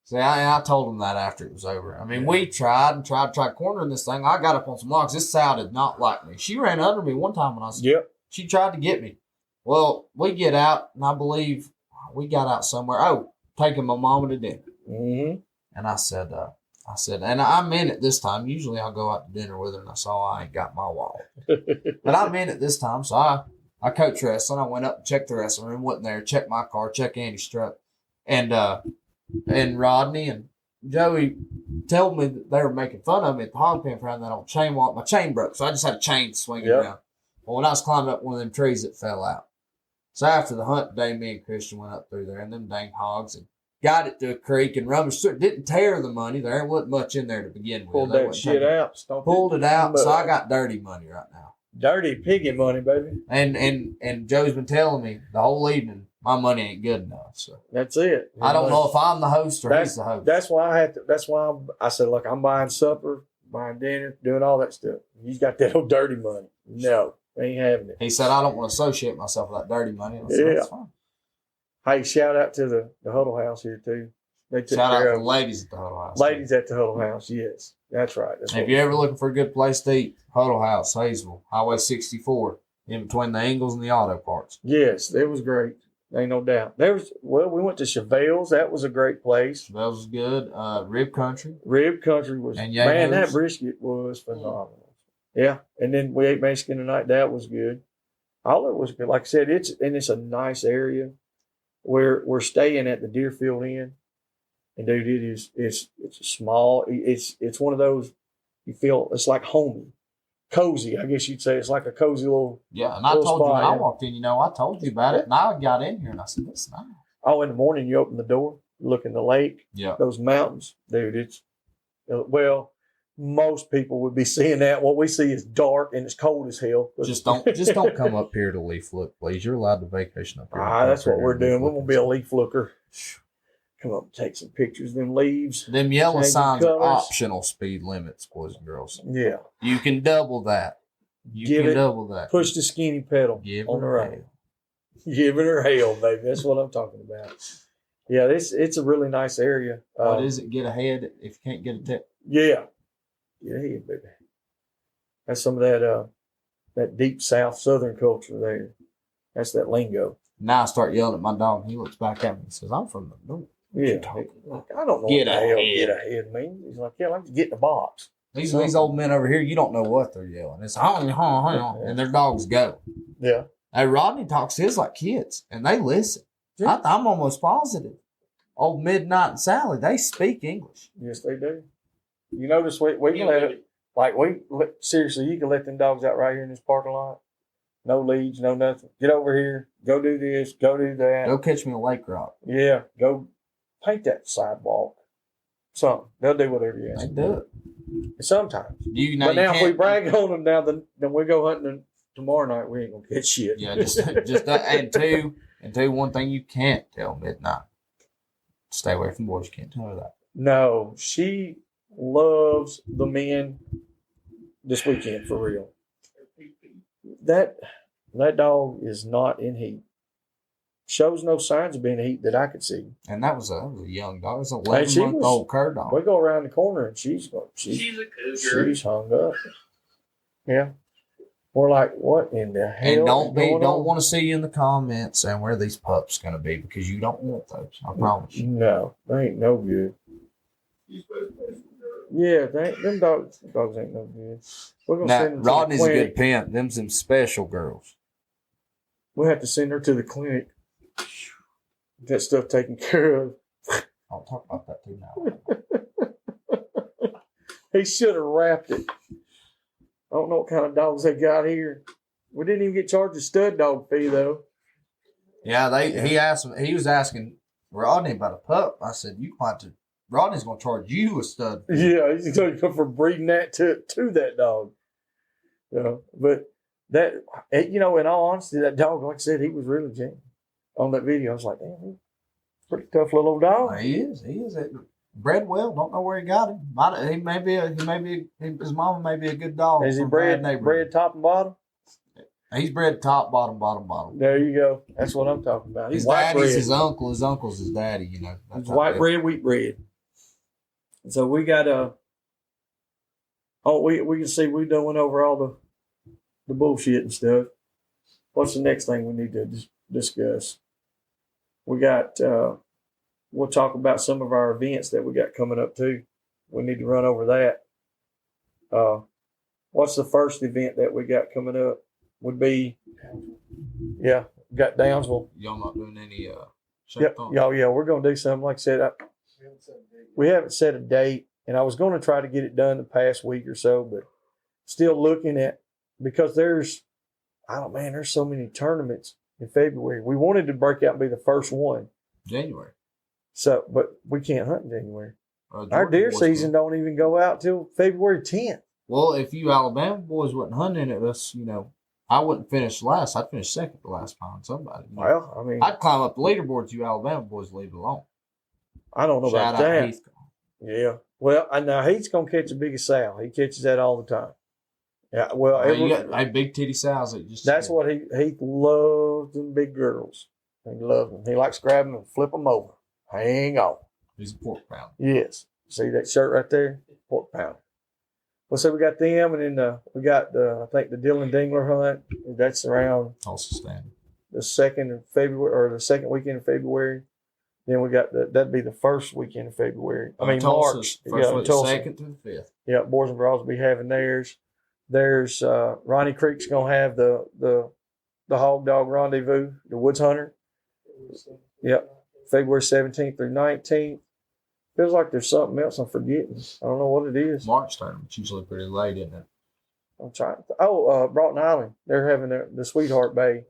See, I told him that after it was over. I mean, we tried cornering this thing. I got up on some logs. This sow did not like me. She ran under me one time when I was. Yep. She tried to get me. Well, we get out, and I believe we got out somewhere. Oh, taking my mama to dinner. Mm-hmm. And I said, and I meant it this time. Usually I'll go out to dinner with her, and I saw I ain't got my wallet. But I meant it this time. So I coach wrestling. I went up and checked the wrestling room, wasn't there, checked my car, checked Andy's truck. And Rodney and Joey told me that they were making fun of me at the hog pen for having that old chain wallet. My chain broke, so I just had a chain swinging around. Well, when I was climbing up one of them trees, it fell out. So after the hunt day, me and Christian went up through there, and them dang hogs, and got it to a creek and rummaged through it. Didn't tear the money. There wasn't much in there to begin with. Pulled that shit out. Pulled it out. So I got dirty money right now. Dirty piggy money, baby. And Joe's been telling me the whole evening my money ain't good enough. So that's it. I don't know if I'm the host or he's the host. That's why I said, look, I'm buying supper, buying dinner, doing all that stuff. He's got that old dirty money. No, ain't having it. He said I don't want to associate myself with that dirty money. And I said, that's fine. Hey, shout out to the Huddle House here, too. They took shout out care to of the ladies at the Huddle House. Ladies at the Huddle House, yes. That's right. If you're ever looking for a good place to eat, Huddle House, Hayesville, Highway 64, in between the Ingles and the auto parts. Yes, it was great. Ain't no doubt. We went to Chevelle's. That was a great place. Chevelle's was good. Rib Country. Rib Country was, and man, that brisket was phenomenal. Yeah. And then we ate Mexican tonight. That was good. all it was good. Like I said, it's a nice area. We're staying at the Deerfield Inn, and dude, it's a small. It's one of those you feel it's like homey, cozy. I guess you'd say it's like a cozy little. Yeah, and I little told you when spot, I walked in, I told you about it, and I got in here and I said, "That's nice." Oh, in the morning you open the door, you look in the lake, Yeah, those mountains, dude. It's well, most people would be seeing that. What we see is dark and it's cold as hell. just don't come up here to leaf look, please. You're allowed to vacation up here. That's what we're doing. We're gonna be a leaf looker. Come up and take some pictures of them leaves. Them yellow changing signs are colors. optional speed limits, boys and girls. Yeah. You can double that. Double that. Push the skinny pedal Give on the her right. hell. Giving her hell, baby. That's what I'm talking about. Yeah, it's a really nice area. What is it? Get ahead if you can't get a tip. Yeah. Get ahead, baby. That's some of that deep South Southern culture there. That's that lingo. Now I start yelling at my dog. He looks back at me and says, "I'm from the north." Yeah. Like, I don't know Get what the hell ahead. get ahead means. He's like, yeah, let's get in the box. These old men over here, you don't know what they're yelling. It's and their dogs go. Yeah. Hey, Rodney talks to his like kids, and they listen. Yeah. I'm almost positive. Old Midnight and Sally, they speak English. Yes, they do. You notice we can let it, seriously, you can let them dogs out right here in this parking lot. No leads, no nothing. Get over here. Go do this. Go do that. Go catch me a lake rock. Yeah. Go paint that sidewalk. Something. They'll do whatever you ask They them. do it. Sometimes. But Now if we brag on them now, then we go hunting tomorrow night. We ain't gonna get shit. Yeah, just and two, one thing you can't tell Midnight. Stay away from boys. You can't tell her that. No, she loves the men this weekend for real. That dog is not in heat. Shows no signs of being in heat that I could see. And that was a young dog. It was an Hey, she 11-month-old cur dog. We go around the corner and she's She's a cougar. she's hung up. Yeah. We're like, what in the hell? And don't want to see you in the comments saying where these pups going to be because you don't want those. I promise you. No, they ain't no good. Yeah, them dogs ain't no good. We're gonna send Now, them to Rodney's the a clinic. good pimp. Them's some special girls. We'll have to send her to the clinic. Get that stuff taken care of. I'll talk about that too now. He should have wrapped it. I don't know what kind of dogs they got here. We didn't even get charged a stud dog fee though. Yeah, he was asking Rodney about a pup. I said, Rodney's gonna charge you a stud. Yeah, he's going to come for breeding that to that dog. But that, in all honesty, that dog, like I said, he was really genuine on that video. I was like, damn, he's a pretty tough little old dog. He is. Bred well. Don't know where he got him. His mama may be a good dog. Is he from bred bad neighborhood. top and bottom? He's bred top, bottom. There you go. That's what I'm talking about. He's His white daddy's breed. his uncle. His uncle's his daddy. He's white bread, wheat bread. So we got we can see we done went over all the bullshit and stuff. What's the next thing we need to discuss? We got we'll talk about some of our events that we got coming up too. We need to run over that. What's the first event that we got coming up? Would be we got Downsville. Y'all not doing any Yep. Yeah, we're gonna do something. Like I said, we haven't set a date, and I was going to try to get it done the past week or so, but still looking at, because there's so many tournaments in February. We wanted to break out and be the first one. January. So, but we can't hunt in January. Our Georgia deer boys season will. don't even go out till February 10th. Well, if you Alabama boys wasn't hunting it, I wouldn't finish last. I'd finish second to last pound somebody. Well, I mean, I'd climb up the leaderboard. You Alabama boys leave it alone. I don't know Shout about out to that. Heath. Yeah. Well, now Heath's going to catch the biggest sow. He catches that all the time. Yeah. Well, You got big titty sows. that's what Heath loves, them big girls. He loves them. He likes to grab them and flip them over. Hang on. He's a pork pound. Yes. See that shirt right there? Pork pounder. Well, so we got them, and then we got I think the Dylan Dingler hunt. That's around Also standing. the 2nd of February, or the second weekend of February. Then we got that'd be the first weekend of February. March. Tulsa's first week, Tulsa. 2nd through the 5th. Yeah, Boars N Broads will be having theirs. There's Ronnie Creek's gonna have the the Hog Dog Rendezvous, the Woods Hunter. Yep. February 17th through 19th. Feels like there's something else I'm forgetting. I don't know what it is. March tournament's usually pretty late, isn't it? I'm trying. Broughton Island. They're having the Sweetheart Bay.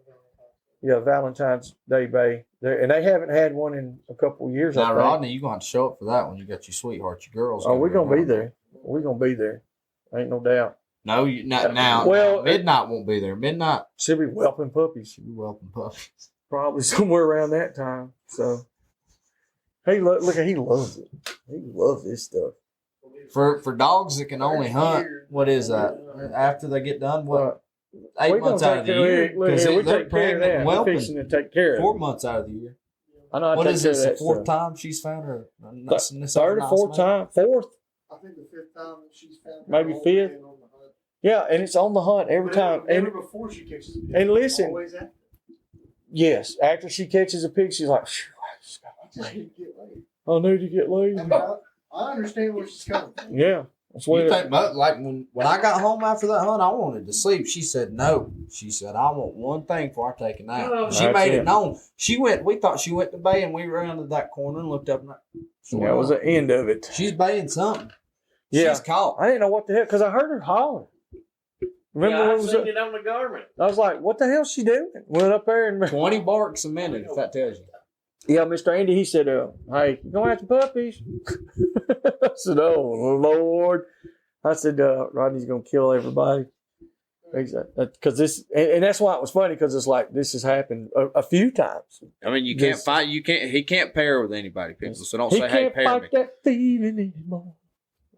Yeah, Valentine's Day Bay. And they haven't had one in a couple of years. Now, I think. Rodney, you're going to show up for that when you got your sweetheart, your girls. Oh, we're going to be there. We're going to be there. Ain't no doubt. No, not now. Well, Midnight won't be there. Midnight. She'll be whelping puppies. She'll be whelping puppies. Probably somewhere around that time. So, hey, look, he loves it. He loves this stuff. For dogs that can only hunt, what is that? After they get done, what? 8 months out of the year? Because They're take care of that. We're fixing to take care of it. 4 months out of the year. I know. What is this? The fourth time she's found her? Third or fourth time? Fourth? I think the fifth time that she's found her. Maybe fifth. Yeah, and it's on the hunt every time. Never before she catches a pig. And listen. Always after. Yes, after she catches a pig, she's like, I just I need to get laid. need to get laid. I mean, I understand where she's coming from. Yeah. That's what You think, like when I got home after that hunt, I wanted to sleep. She said no. She said, I want one thing before I take a nap. Oh, She made it known. We thought she went to bay, and we ran to that corner and looked up. And that was the end of it. She's baying something. Yeah. She's caught. I didn't know what the hell, because I heard her holler. Remember Yeah, when I it was seen it on the garment. I was like, what the hell is she doing? Went up there and 20 barks a minute, if that tells you. yeah, Mr. Andy, he said, hey, you going after puppies? I said, oh, Lord. I said, Rodney's going to kill everybody. Because this, and that's why it was funny, because it's like, this has happened a few times. I mean, you can't fight. He can't pair with anybody, people. So don't say, hey, pair can't me. fight that feeling anymore.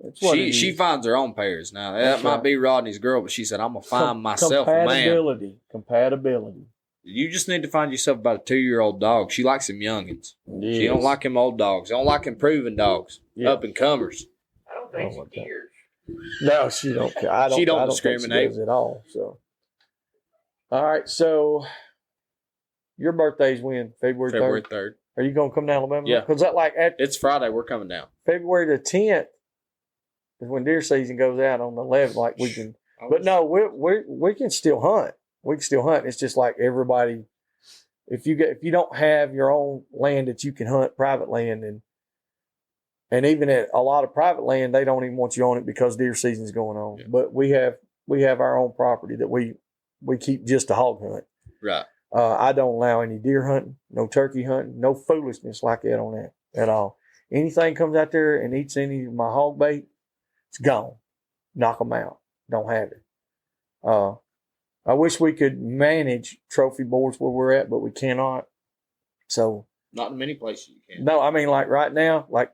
That's what it She is. finds her own pairs. Now, that That's might right. be Rodney's girl, but she said, I'm going to find myself a man. Compatibility. You just need to find yourself about a 2-year-old dog. She likes them youngins. Yes. She don't like them old dogs. She don't like them proven dogs, Yeah. up and comers. I don't think Oh, she cares. No, she don't care. I don't She don't think discriminate. she does at all. So, all right. So, your birthday's when? February 3rd? February 3rd. Are you going to come to Alabama? Yeah. Because that It's Friday. We're coming down. February the 10th is when deer season goes out on the 11th. Like we can, but no, we can still hunt. We can still hunt. It's just like everybody. If you don't have your own land that you can hunt, private land, and even at a lot of private land, they don't even want you on it because deer season's going on. Yeah. But we have our own property that we keep just a hog hunt. Right. I don't allow any deer hunting, no turkey hunting, no foolishness like that on that at all. Anything comes out there and eats any of my hog bait, it's gone. Knock them out. Don't have it. I wish we could manage trophy boards where we're at, but we cannot. So Not in many places you can. no, I mean, like right now, like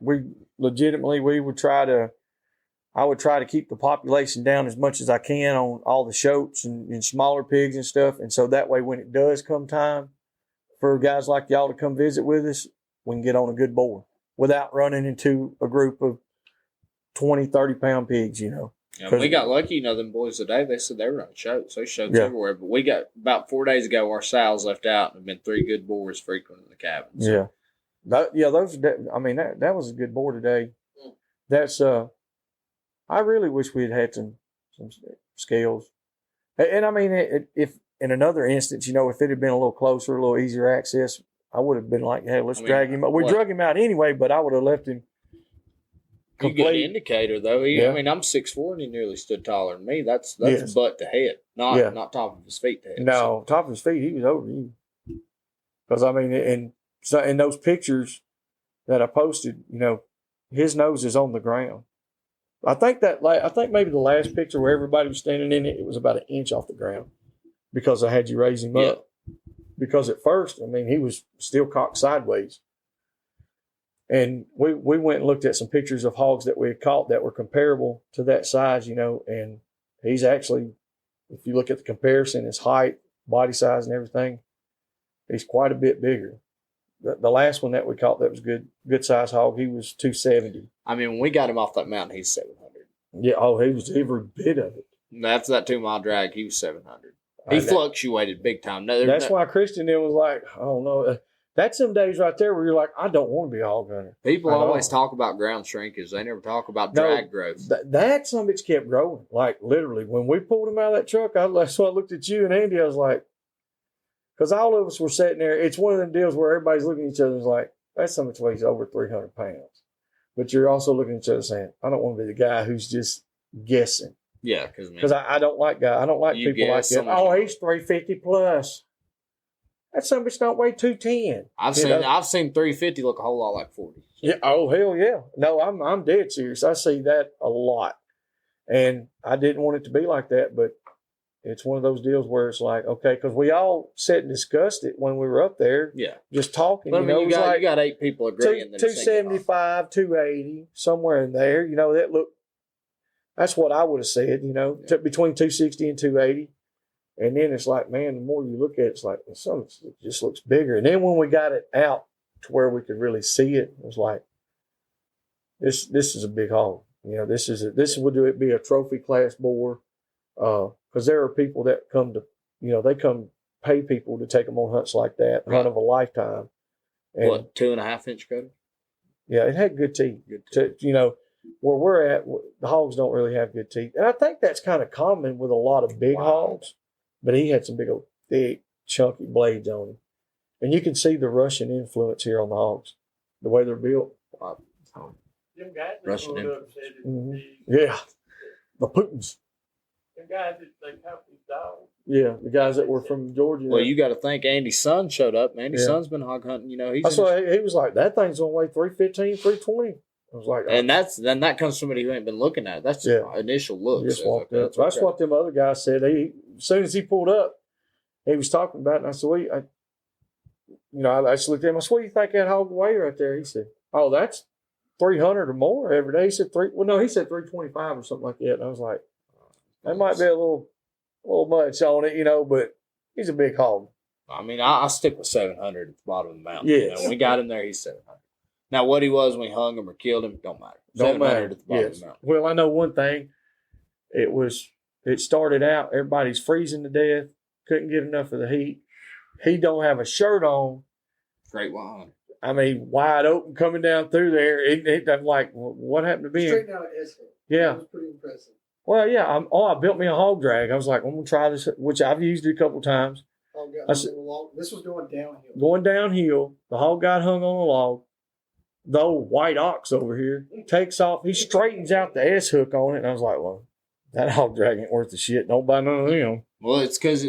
I would try to keep the population down as much as I can on all the shoats and smaller pigs and stuff. And so that way, when it does come time for guys like y'all to come visit with us, we can get on a good board without running into a group of 20, 30-pound pigs, Yeah, we got lucky, them boys today, they said they were running shows. They shows Yeah. everywhere. But we got, about 4 days ago, our sows left out and have been 3 good boars frequenting the cabins. Yeah. That was a good board today. That's, I really wish we had some scales. And I mean, if in another instance, if it had been a little closer, a little easier access, I would have been like, hey, let's drag him out. We drug him out anyway, but I would have left him You get an indicator, though. Yeah. I mean, I'm 6'4", and he nearly stood taller than me. That's Yes. butt to head, not top of his feet to head. No, top of his feet, he was over you. Because, I mean, in those pictures that I posted, his nose is on the ground. I think maybe the last picture where everybody was standing in it, it was about an inch off the ground because I had you raise him up. Because at first, I mean, he was still cocked sideways. And we went and looked at some pictures of hogs that we had caught that were comparable to that size, and he's actually, if you look at the comparison, his height, body size, and everything, he's quite a bit bigger. The last one that we caught that was good size hog, he was 270. I mean, when we got him off that mountain, he's 700. Yeah, he was every bit of it. After that 2-mile drag, he was 700. He fluctuated big time. That's why Christian then was like, I don't know. That's some days right there where you're like, I don't want to be a hog hunter. People always talk about ground shrinkage. They never talk about drag growth. That some bitch kept growing. Like literally, when we pulled him out of that truck, that's why I looked at you and Andy. I was like, Because all of us were sitting there. It's one of them deals where everybody's looking at each other and is like, that's so much weighs over 300 pounds. But you're also looking at each other saying, I don't want to be the guy who's just guessing. Yeah, because I don't like guys. I don't like You people like guess that. so much Oh, more. he's 350 plus. That some bitch don't weigh 210. I've You know? seen 350 look a whole lot like 40. Yeah. Oh hell yeah. No, I'm dead serious. I see that a lot, and I didn't want it to be like that, but it's one of those deals where it's like, okay, because we all sat and discussed it when we were up there, Yeah, just talking. but I you mean, know, you it was got like you got 8 people agreeing that it's single. 275, 280, somewhere in there. You know, that look. That's what I would have said. You know, between 260 and 280. And then it's like, man, the more you look at it, it's like, some it just looks bigger. And then when we got it out to where we could really see it, it was like, this is a big hog. You know, this would be a trophy class boar. Because there are people that come to, you know, they come pay people to take them on hunts like that, hunt of a lifetime. And What, 2.5 inch coated? yeah, it had good teeth. You know, where we're at, the hogs don't really have good teeth. And I think that's kind of common with a lot of big hogs. But he had some big old thick, chunky blades on him. And you can see the Russian influence here on the hogs, the way they're built. Them guys that Russian pulled up said it Mhm. the Yeah, the Putins. them guys that they help these dogs. Yeah, the guys that were from Georgia. Well, you got to think Andy's son showed up. Andy's Yeah. son's been hog hunting. You know, he's That's why he was like, that thing's going to weigh 315, 320. I was like, and that comes from somebody who ain't been looking at it. That's just initial look. He just So walked up. That's what them other guys said. As soon as he pulled up, he was talking about it. And I said, I just looked at him. I said, what do you think that hog weigh right there? He said, oh, that's 300 or more every day. He said he said 325 or something like that. And I was like, that might be a little much on it, you know, but he's a big hog. I mean, I stick with 700 at the bottom of the mountain. Yes. You know, when we got him there, he's 700. Now, what he was when we hung him or killed him, don't matter. Don't 700 matter. at the bottom of Yes. the mountain. Well, I know one thing. It started out, everybody's freezing to death, couldn't get enough of the heat. He don't have a shirt on. Great wine. I mean, wide open coming down through there. I'm like, what happened to Ben? Straight down at S. Yeah. That was pretty impressive. Well, yeah. I built me a hog drag. I was like, I'm gonna try this, which I've used it a couple times. Oh, God. I said- This was going downhill. Going downhill, the hog got hung on a log. The old white ox over here takes off. He straightens out the S hook on it, and I was like, well, that hog drag ain't worth the shit. Don't buy none of them. Well, it's because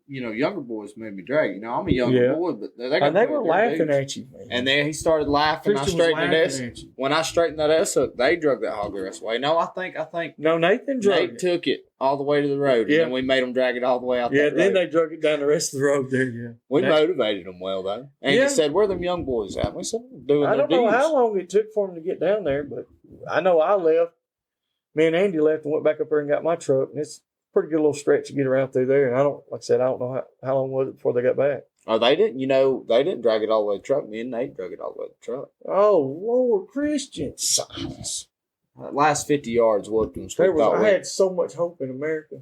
younger boys made me drag. You know, I'm a younger Yeah. boy, but they And they were laughing at you, man. And then he started laughing. Christian I was straightened the S. laughing at you. When I straightened that S hook, they drug that hog the rest of the way. No, I think No, Nathan drug Nate it. took it all the way to the road, Yeah. and then we made them drag it all the way out. Yeah, that then road. they drug it down the rest of the road there. Yeah, We That's- motivated them well, though. And Yeah. he said, where them young boys at? We said, doing I their don't know dues. how long it took for him to get down there, but I know I left. Me and Andy left and went back up there and got my truck, and it's a pretty good little stretch to get around through there. And I don't know how long was it before they got back. Oh, they didn't drag it all the way to the truck. Me and Nate drug it all the way to the truck. Oh Lord, Christian Science! That last 50 yards whooped them. I had so much hope in America.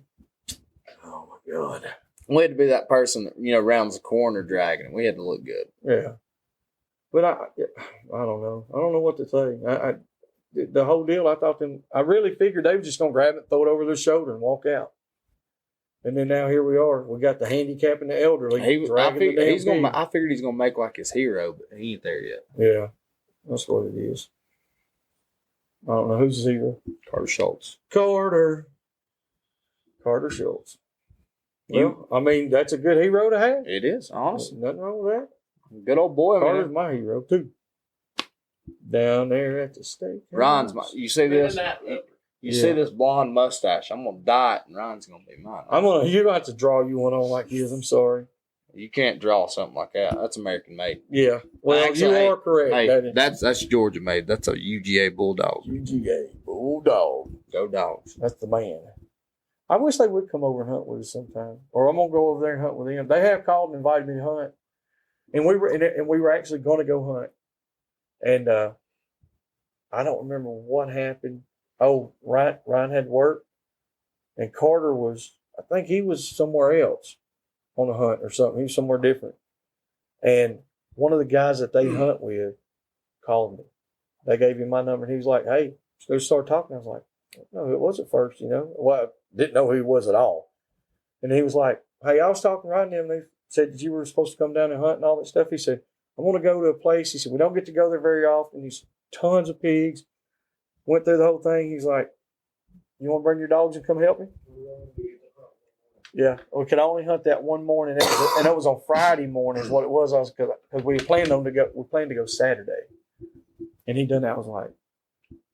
Oh my God! We had to be that person that, rounds the corner dragging it. We had to look good. Yeah, but I don't know. I don't know what to say. The whole deal. I really figured they were just gonna grab it, throw it over their shoulder, and walk out. And then now here we are. We got the handicap and the elderly dragging the damn thing. I figured he's gonna make like his hero, but he ain't there yet. Yeah, that's what it is. I don't know who's his hero. Carter Schultz. Carter Schultz. Well, I mean, that's a good hero to have. It is, honestly. Nothing wrong with that. Good old boy, Carter's man. my hero too. Down there at the steak. Ron's my. You see this? You see Yeah. this blonde mustache? I'm gonna dye it, and Ron's gonna be mine. You're gonna have to draw you one on like his. I'm sorry. You can't draw something like that. That's American made. Yeah. Well, Actually, you are correct. Hey, that is that's Georgia made. That's a UGA Bulldog. UGA Bulldog. Go Dogs. That's the man. I wish they would come over and hunt with us sometime. Or I'm gonna go over there and hunt with them. They have called and invited me to hunt, and we were actually going to go hunt, and I don't remember what happened. Oh, Ryan had work, and Carter I think he was somewhere else on a hunt or something. He was somewhere different, and one of the guys that they hunt with called me. They gave him my number, and he was like, "Hey," they started talking. I was like, "No, it was at first, Well, I didn't know who he was at all. And he was like, "Hey, I was talking right to them. said that you were supposed to come down and hunt and all that stuff. He said, I want to go to a place. He said, we don't get to go there very often. He's tons of pigs. Went through the whole thing. He's like, you want to bring your dogs and come help me? Yeah, we could only hunt that one morning, and it was on Friday morning. Is what it was. Because we planned to go. We planned to go Saturday, and he done that. I was like,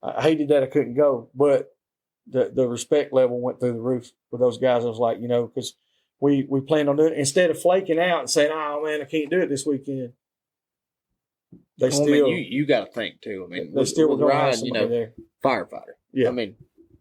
I hated that I couldn't go, but the respect level went through the roof with those guys. I was like, because we planned on doing it instead of flaking out and saying, oh man, I can't do it this weekend. They still. I mean, you got to think too. I mean, they still were with going to have Ryan, somebody there. Firefighter. Yeah, I mean.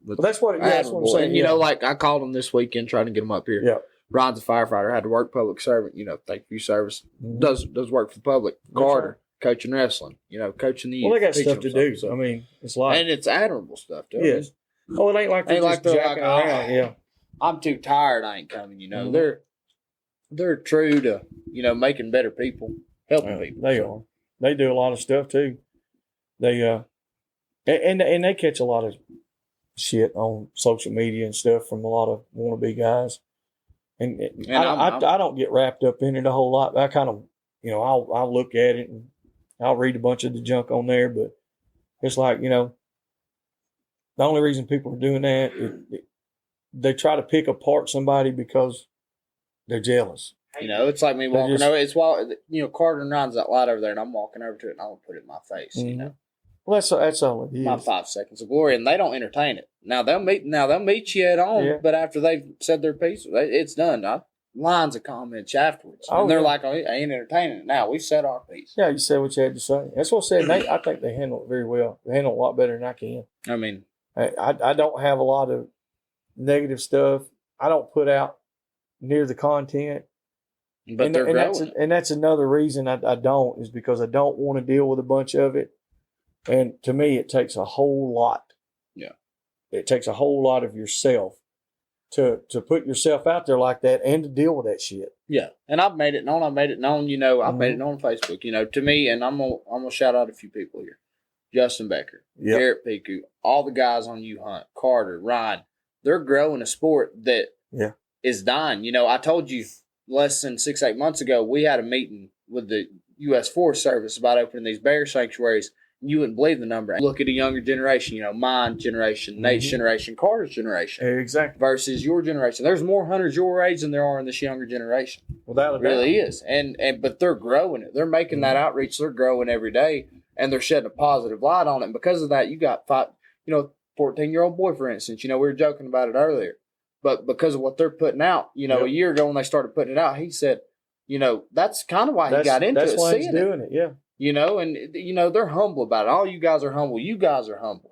Well, that's what I'm saying. Like I called him this weekend trying to get him up here. Yeah. Ron's a firefighter, had to work public servant, thank you service. Mm-hmm. Does work for the public. Carter, coaching wrestling, coaching the youth. Well, they got stuff to do. So. I mean, it's like. And it's admirable stuff, too. Yes. Oh, it ain't like they're just jacking around. Yeah. I'm too tired, I ain't coming, Mm-hmm. They're true to, making better people, helping people. They are. They do a lot of stuff too. They and they catch a lot of shit on social media and stuff from a lot of wannabe guys. And I don't get wrapped up in it a whole lot. I kind of, I'll look at it and I'll read a bunch of the junk on there, but it's like, the only reason people are doing that is they try to pick apart somebody because they're jealous. It's like me walking over. It's while Carter and Ron's that light over there, and I'm walking over to it, and I'll put it in my face. Mm-hmm. Well, that's all it is. My 5 seconds of glory, and they don't entertain it. Now they'll meet you at home, but after they've said their piece, it's done. Lines of comments afterwards, and they're like, "Oh, I ain't entertaining it." Now we've said our piece. Yeah, you said what you had to say. That's what I said. I think they handle it very well. They handle it a lot better than I can. I mean, I don't have a lot of negative stuff. I don't put out near the content. But they're growing. And that's another reason I don't, is because I don't want to deal with a bunch of it. And to me, it takes a whole lot. Yeah. It takes a whole lot of yourself to put yourself out there like that and to deal with that shit. Yeah. And I've made it known. I've made it known on Facebook, to me, and I'm gonna shout out a few people here. Justin Becker, Garrett Piku, all the guys on You Hunt, Carter, Ryan, they're growing a sport that is dying. I told you less than 6-8 months ago, we had a meeting with the U.S. Forest Service about opening these bear sanctuaries. You wouldn't believe the number. Look at a younger generation, my generation, Nate's generation, Carter's generation. Exactly. Versus your generation. There's more hunters your age than there are in this younger generation. Without a doubt. It really is. But they're growing it. They're making that outreach. They're growing every day, and they're shedding a positive light on it. And because of that, you got 14-year-old boy, for instance. We were joking about it earlier. But because of what they're putting out, a year ago when they started putting it out, he said, that's kind of why he got into it. That's why he's doing it, yeah. And they're humble about it. All you guys are humble. You guys are humble.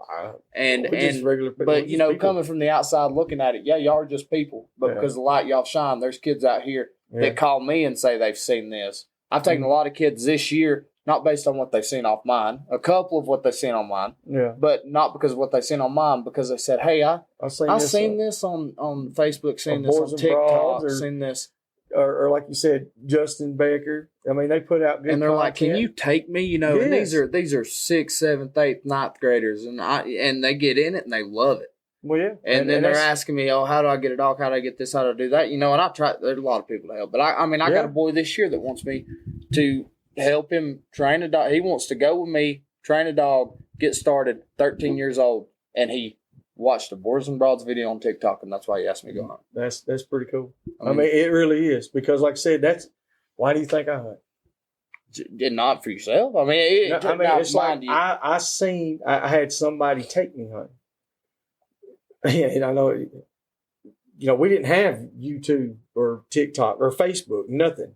Coming from the outside looking at it, y'all are just people. But because of the light y'all shine, there's kids out here that call me and say they've seen this. I've taken a lot of kids this year, not based on what they've seen off mine, a couple of what they've seen on mine, but not because of what they've seen on mine, because they said, hey, I've seen this on Facebook, seen this on TikTok, seen this. Or like you said, Justin Becker. I mean, they put out good and they're content. Like, can you take me? And these are 6th, 7th, 8th, 9th graders, and they get in it and they love it. Well, yeah. And then they're asking me, oh, how do I get a dog? How do I get this? How do I do that? And I try. There's a lot of people to help, but I got a boy this year that wants me to help him train a dog. He wants to go with me, train a dog, get started. 13 years old, and he watched the Boars N Broads video on TikTok, and that's why he asked me to go hunt. That's pretty cool. I mean, it really is, because like I said, that's why do you think I hunt? Not for yourself. I mean, it's like I had somebody take me hunting. And I know, we didn't have YouTube or TikTok or Facebook, nothing.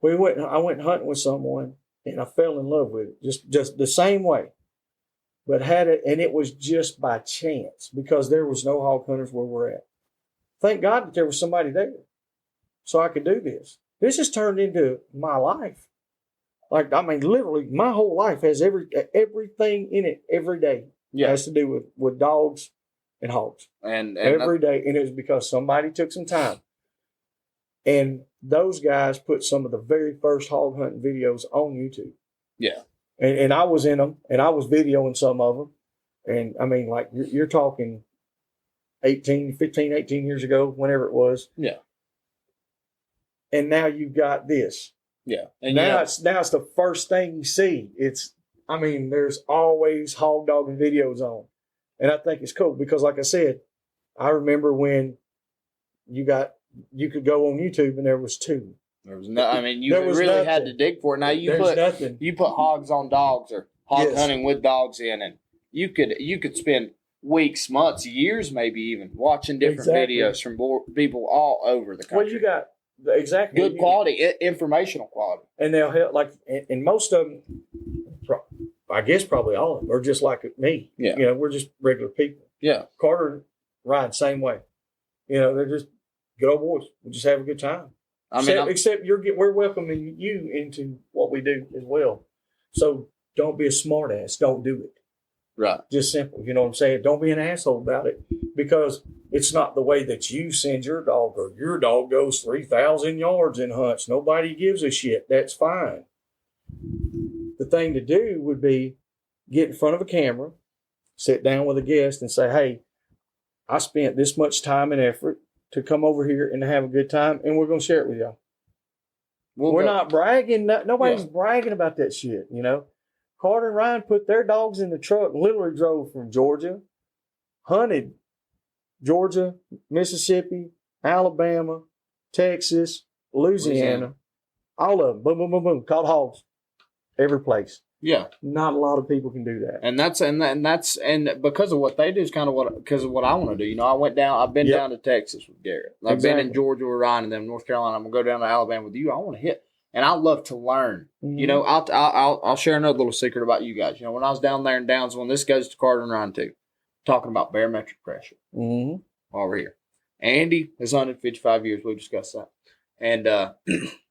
I went hunting with someone, and I fell in love with it, just the same way. But and it was just by chance, because there was no hog hunters where we're at. Thank God that there was somebody there, so I could do this. This has turned into my life. Like, I mean, literally, my whole life has everything in it every day. It has to do with dogs and hogs. And every day. And it was because somebody took some time. And those guys put some of the very first hog hunting videos on YouTube. Yeah. And I was in them, and I was videoing some of them. And I mean, like, you're talking 15, 18 years ago, whenever it was. Yeah. and now you've got this. Yeah. And Now it's the first thing you see. There's always hog dogging videos on. And I think it's cool because, like I said, I remember when you could go on YouTube and there was two. There was no. I mean, you There was really had nothing. to dig for it. Now There's nothing. you put hogs on dogs or hog Yes. hunting with dogs in, and you could spend weeks, months, years, maybe even watching different Exactly. videos from people all over the country. Well, you got exactly good quality, informational quality. and they'll help. Like, and most of them, I guess probably all of them are just like me. Yeah. We're just regular people. Yeah. Carter and Ryan, same way. They're just good old boys. We just have a good time. I mean, Except we're welcoming you into what we do as well. So don't be a smart ass. Don't do it. right. Just simple. You know what I'm saying? Don't be an asshole about it because it's not the way that you send your dog or your dog goes 3,000 yards and hunts. Nobody gives a shit. That's fine. The thing to do would be get in front of a camera, sit down with a guest and say, hey, I spent this much time and effort to come over here and to have a good time, and we're going to share it with y'all. We're not bragging. Nobody's bragging about that shit, Carter and Ryan put their dogs in the truck, literally drove from Georgia, hunted Georgia, Mississippi, Alabama, Texas, Louisiana, all of them. Boom, boom, boom, boom. Caught hogs. Every place. Yeah. Not a lot of people can do that. And that's because of what they do is kind of because of what I want to do. I've been down to Texas with Garrett. I've been in Georgia with Ryan and them, North Carolina. I'm gonna go down to Alabama with you. I want to hit, and I love to learn. Mm-hmm. I'll share another little secret about you guys. When I was down there in Downsville, and this goes to Carter and Ryan too, talking about barometric pressure Mm-hmm. while we're here. Andy has hunted 55 years. We discussed that. And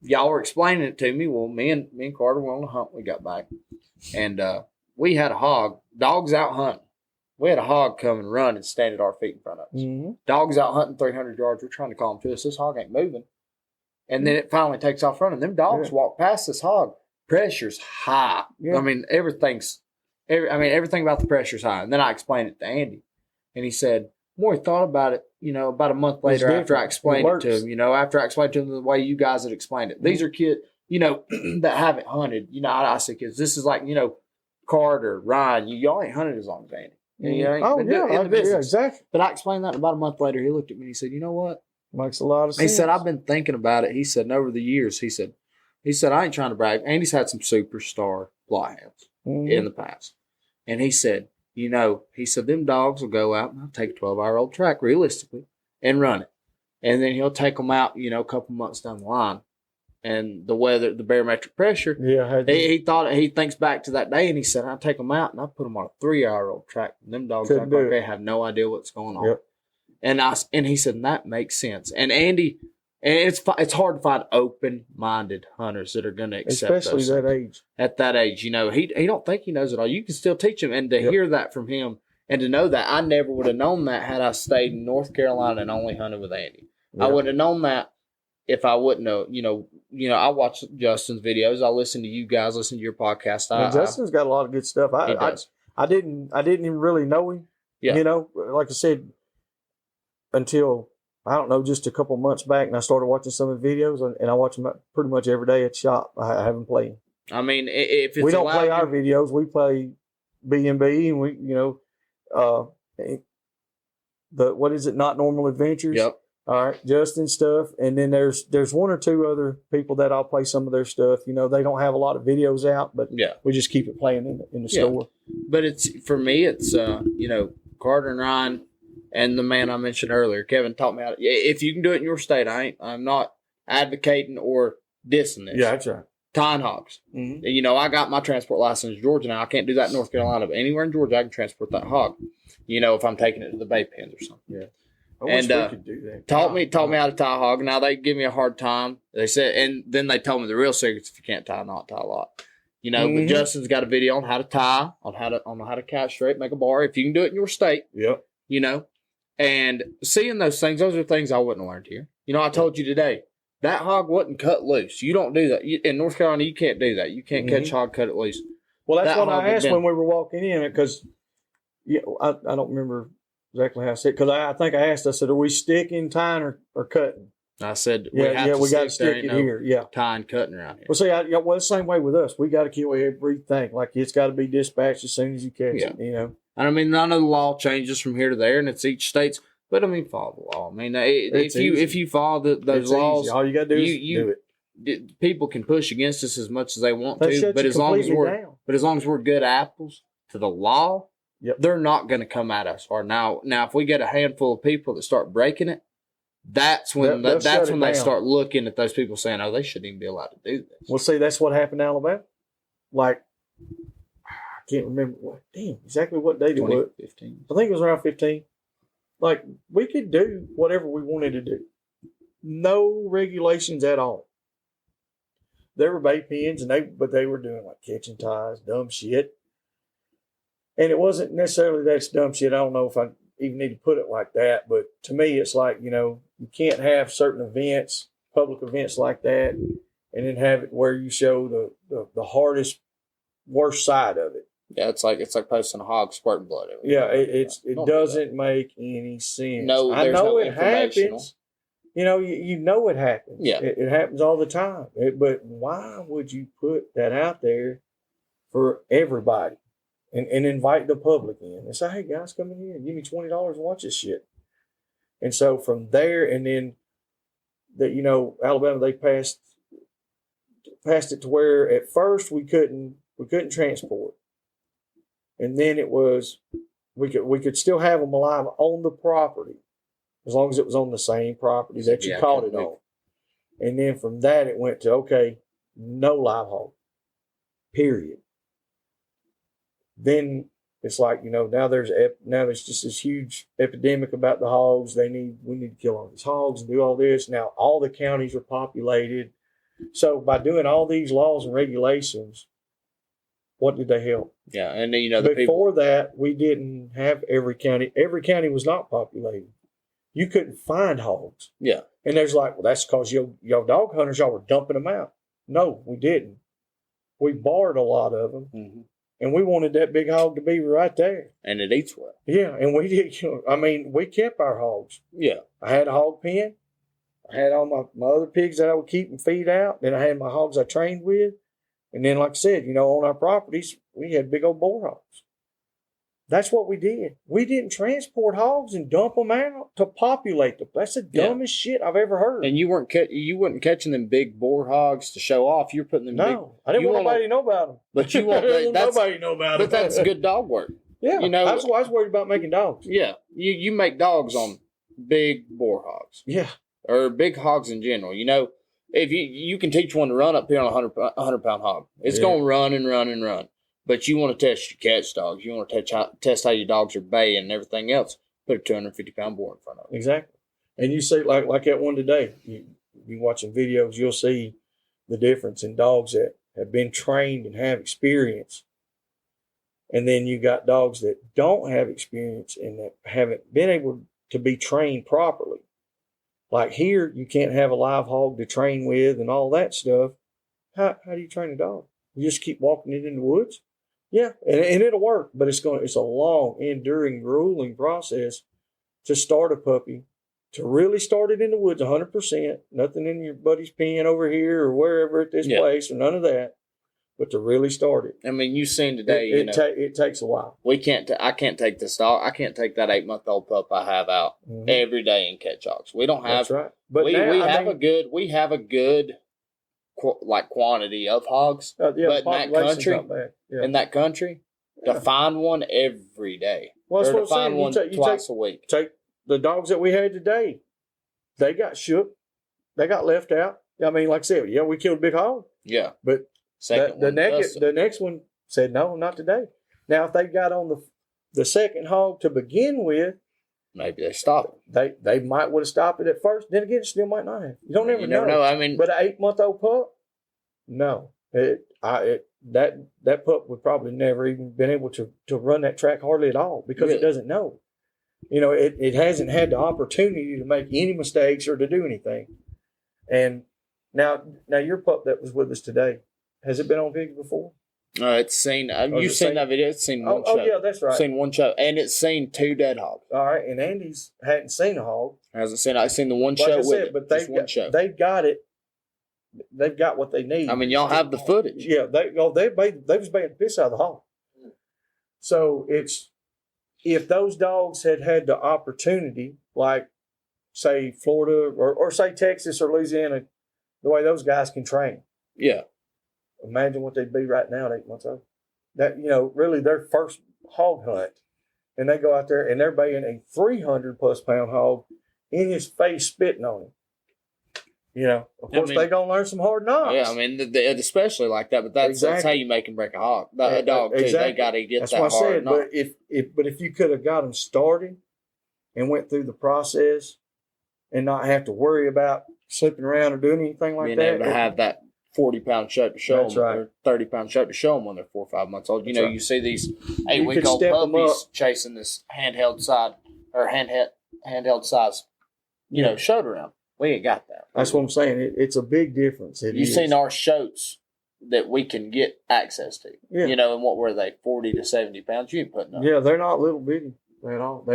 y'all were explaining it to me. Well, me and Carter went on a hunt. We got back. And we had a hog. Dogs out hunting. We had a hog come and run and stand at our feet in front of us. Mm-hmm. Dogs out hunting 300 yards. We're trying to call them to us. This hog ain't moving. And then it finally takes off running. Them dogs walk past this hog. Pressure's high. Yeah. I mean, everything about the pressure's high. And then I explained it to Andy. And he said, more thought about it, about a month later after I explained it to him, after I explained to him the way you guys had explained it. These are kids, that haven't hunted. I say kids, this is like, Carter, Ryan, y'all ain't hunted as long as Andy. In the business. Exactly. But I explained that, and about a month later, he looked at me and he said, you know what? Makes a lot of sense. He said, I've been thinking about it. He said, and over the years, he said, I ain't trying to brag. Andy's had some superstar flyhounds in the past. And he said, them dogs will go out and I'll take a 12-hour-old track realistically and run it. And then he'll take them out, a couple months down the line. And the weather, the barometric pressure, he thinks back to that day and he said, I'll take them out and I'll put them on a 3-hour-old track. And them dogs act like they have no idea what's going on. Yep. And he said, that makes sense. And Andy, it's hard to find open-minded hunters that are going to accept especially those that things. age. At that age, he don't think he knows it all. You can still teach him, and to hear that from him, and to know that I never would have known that had I stayed in North Carolina and only hunted with Andy. Yep. I wouldn't have known that if I wouldn't know. I watch Justin's videos. I listen to you guys. Listen to your podcast. Justin's got a lot of good stuff. I didn't even really know him. Yeah. Like I said, until I don't know, just a couple months back, and I started watching some of the videos, and I watch them pretty much every day at the shop. I haven't played. I mean, if it's we don't play our videos, we play B&B, and we, what is it? Not Normal Adventures. Yep. All right, Justin stuff, and then there's one or two other people that I'll play some of their stuff. They don't have a lot of videos out, but we just keep it playing in the store. But for me, it's Carter and Ryan. And the man I mentioned earlier, Kevin, taught me how to. If you can do it in your state, I'm not advocating or dissing this. Yeah, that's right. Tying hogs. Mm-hmm. I got my transport license in Georgia now. I can't do that in North Carolina, but anywhere in Georgia, I can transport that hog. If I'm taking it to the bay pens or something. Yeah. I wish we could do that. Taught me how to tie a hog. Now they give me a hard time. They said, and then they told me the real secrets. If you can't tie, not tie a lot. But Justin's got a video on how to tie, on how to catch straight, make a bar. If you can do it in your state. Yep. And seeing those things are things I wouldn't have learned here. I told you today, that hog wasn't cut loose. You don't do that. In North Carolina, you can't do that. You can't catch hog, cut it loose. Well, that's what I asked when we were walking in, because I don't remember exactly how I said it, because I think I asked, I said, are we sticking, tying, or cutting? I said, Yeah, we got to stick. There stick ain't it no here. Yeah. tying cutting around here. Well, see, well, the same way with us. We got to kill everything. Like it's got to be dispatched as soon as you catch Yeah. it. You know. And I mean, none of the law changes from here to there, and it's each state's. But I mean, follow the law. I mean, It's if you follow those It's laws, easy. All you got to do is do it. people can push against us as much as they want They to. shut But you as long as completely down. we're good apples to the law, Yep. they're not going to come at us. Or now, if we get a handful of people that start breaking it, that's when They'll that's shut when it they down. start looking at those people saying, "Oh, they shouldn't even be allowed to do this." Well, see, that's what happened in Alabama. Like, I can't remember exactly what date it was. 2015. I think it was around 15. Like, we could do whatever we wanted to do. No regulations at all. There were bait pens, but they were doing like catching ties, dumb shit. And it wasn't necessarily that's dumb shit. I don't know if I even need to put it like that, but to me, it's like, you can't have certain events, public events like that, and then have it where you show the hardest, worst side of it. Yeah, it's like posting a hog squirting blood. Yeah, it Don't do doesn't make any sense. No, I there's know no it informational. happens. You know it happens. Yeah. It happens all the time. But why would you put that out there for everybody and invite the public in and say, hey, guys, come in here and give me $20 and watch this shit? And so from there, and then, Alabama, they passed it to where at first we couldn't transport. And then it was, we could still have them alive on the property as long as it was on the same property that you caught it on. And then from that, it went to, okay, no live hog, period. Then it's like, now there's just this huge epidemic about the hogs. We need to kill all these hogs and do all this. Now all the counties are populated. So by doing all these laws and regulations, what did they help? Yeah, and then, the Before that, we didn't have every county. Every county was not populated. You couldn't find hogs. Yeah. And there's like, well, that's because y'all dog hunters, y'all were dumping them out. No, we didn't. We barred a lot of them. Mm-hmm. And we wanted that big hog to be right there. And it eats well. Yeah, and we did. We kept our hogs. Yeah. I had a hog pen. I had all my other pigs that I would keep and feed out. Then I had my hogs I trained with. And then, like I said, on our properties, we had big old boar hogs. That's what we did. We didn't transport hogs and dump them out to populate them. That's the dumbest shit I've ever heard. And you weren't catching them big boar hogs to show off. You're putting them No, I didn't want nobody to know about them. But you want nobody to know about them. But that's good dog work. Yeah, that's why I was worried about making dogs. Yeah, you make dogs on big boar hogs. Yeah, or big hogs in general. If you can teach one to run up here on a 100-pound hog, it's going to run and run and run. But you want to test your catch dogs. You want to test how your dogs are baying and everything else. Put a 250-pound boar in front of them. Exactly. And you see, like that one today, you watching videos, you'll see the difference in dogs that have been trained and have experience. And then you got dogs that don't have experience and that haven't been able to be trained properly. Like here, you can't have a live hog to train with and all that stuff. How do you train a dog? You just keep walking it in the woods? Yeah, and it'll work, but it's a long, enduring, grueling process to start a puppy, to really start it in the woods 100%, nothing in your buddy's pen over here or wherever at this place or none of that, but to really start it. I mean, you've seen today, it takes a while. I can't take this dog. I can't take that 8-month-old pup I have out every day and catch hogs. We don't have. That's right. But we have a good quantity of hogs. But in that country, to find one every day. Well, that's or what to I'm find saying. one twice a week. Take the dogs that we had today. They got shook. They got left out. I mean, like I said, we killed a big hog. Yeah. But the next one said, no, not today. Now, if they got on the second hog to begin with, maybe they stop it. They might would have stopped it at first. Then again, it still might not have. You don't never know. I mean, but an 8-month-old pup, no. That pup would probably never even been able to run that track hardly at all because it doesn't know. It hasn't had the opportunity to make any mistakes or to do anything. And now your pup that was with us today, has it been on pigs before? It's seen. Oh, You've is it seen seen? that video. It's seen one Oh, show. yeah, that's right. Seen one show, and it's seen 2 dead hogs. All right, and Andy's hadn't seen a hog. Hasn't seen. I've seen the one Like show I with said, it. but Just one show. they've got it. They've got what they need. I mean, y'all have the footage. Yeah, they was baiting the piss out of the hog. So it's if those dogs had had the opportunity, like say Florida or say Texas or Louisiana, the way those guys can train. Yeah. Imagine what they'd be right now at 8 months old. That really their first hog hunt, and they go out there and they're baying a 300+ pound hog in his face, spitting on him. Of course they're gonna learn some hard knocks. Yeah, I mean, especially like that. But that's how you make and break a hog. A dog too. Exactly. They got to get That's that what I hard said. knock. But if you could have got them started and went through the process and not have to worry about slipping around or doing anything like Being that, able to have that 40-pound show to show That's them, right. or 30-pound show to show them when they're 4 or 5 months old. That's right. You see these You 8-week-old could step 'em puppies up. chasing this handheld size, show around. We ain't got that. that's what I'm saying. It's a big difference. You've seen our shoats that we can get access to. Yeah. And what were they, 40 to 70 pounds? You ain't putting up. Yeah, they're not little bitty at all.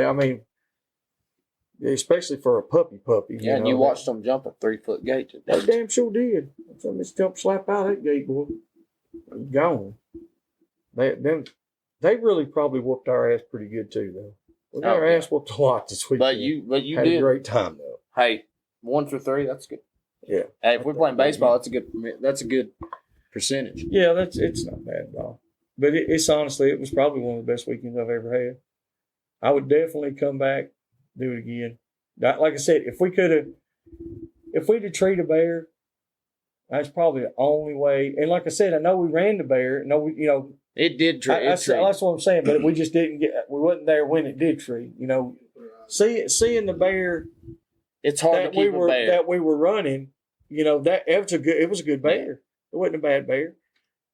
Especially for a puppy. Yeah, and you watched them jump a 3-foot gate. They damn sure did. Somebody jump slap out that gate, boy. Gone. They really probably whooped our ass pretty good too, though. We got our ass whooped a lot this weekend. But you had did. a great time though. Hey, 1 for 3, that's good. Yeah. Hey, if we're playing baseball, that's a good percentage. Yeah, it's not bad at all. But it's honestly, it was probably one of the best weekends I've ever had. I would definitely come back, do it again. Like I said, if we'd have treated a bear, that's probably the only way. And like I said, I know we ran the bear. It did tree. that's what I'm saying. But we just didn't we wasn't there when it did tree. Seeing the bear. It's hard to keep a bear. That we were running. It was a good bear. It wasn't a bad bear.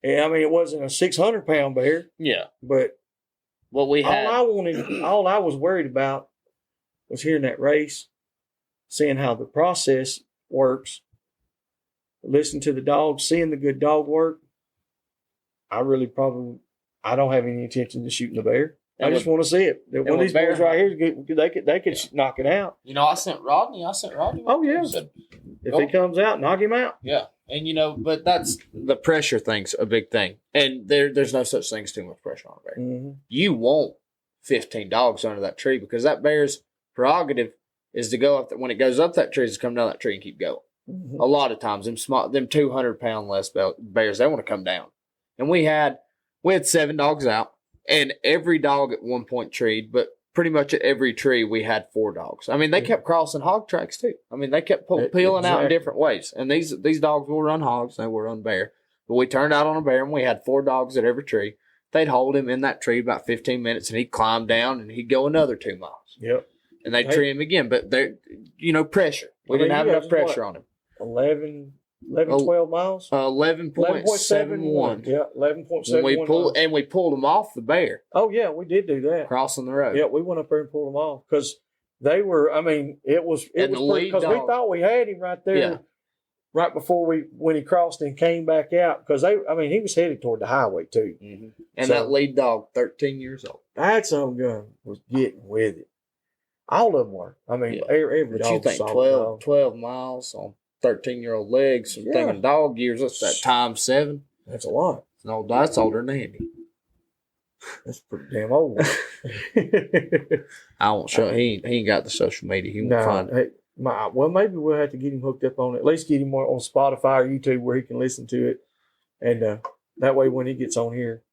And it wasn't a 600-pound bear. Yeah. But what we had, all I was worried about was hearing that race, seeing how the process works, listening to the dogs, seeing the good dog work. I don't have any intention of shooting the bear. I just want to see it. One of these boys right here, they could knock it out. I sent Rodney. Oh yeah. If he comes out, knock him out. Yeah. And but that's the pressure thing's a big thing. And there's no such thing as too much pressure on a bear. Mm-hmm. You want 15 dogs under that tree because that bear's prerogative is to go up when it goes up that tree is to come down that tree and keep going. Mm-hmm. A lot of times them 200-pound less bears, they want to come down. And we had 7 dogs out, and every dog at one point treed, but pretty much at every tree we had 4 dogs. They kept crossing hog tracks too. They kept peeling out in different ways. And these dogs will run hogs, they will run bear. But we turned out on a bear, and we had 4 dogs at every tree. They'd hold him in that tree about 15 minutes, and he'd climb down, and he'd go another 2 miles. Yep. And they'd tree him again. But pressure. We didn't have enough pressure on him. 11, 12 miles? 11.71. Yeah, 11.71. And we pulled them off the bear. Oh, yeah, we did do that. Crossing the road. Yeah, we went up there and pulled them off because they were, it was because we thought we had him right there. Yeah. Right before when he crossed and came back out, because he was headed toward the highway too. Mm-hmm. And that lead dog, 13 years old. That son gun was getting with it. All of them were. Every but dog. You think solid 12 miles on 13-year-old legs, Yeah. thinking dog years, that's that times 7. That's a lot. No, that's older than Andy. That's pretty damn old. I won't show. He ain't got the social media. He won't find it. Maybe we'll have to get him hooked up on it. At least get him on Spotify or YouTube where he can listen to it, and that way when he gets on here,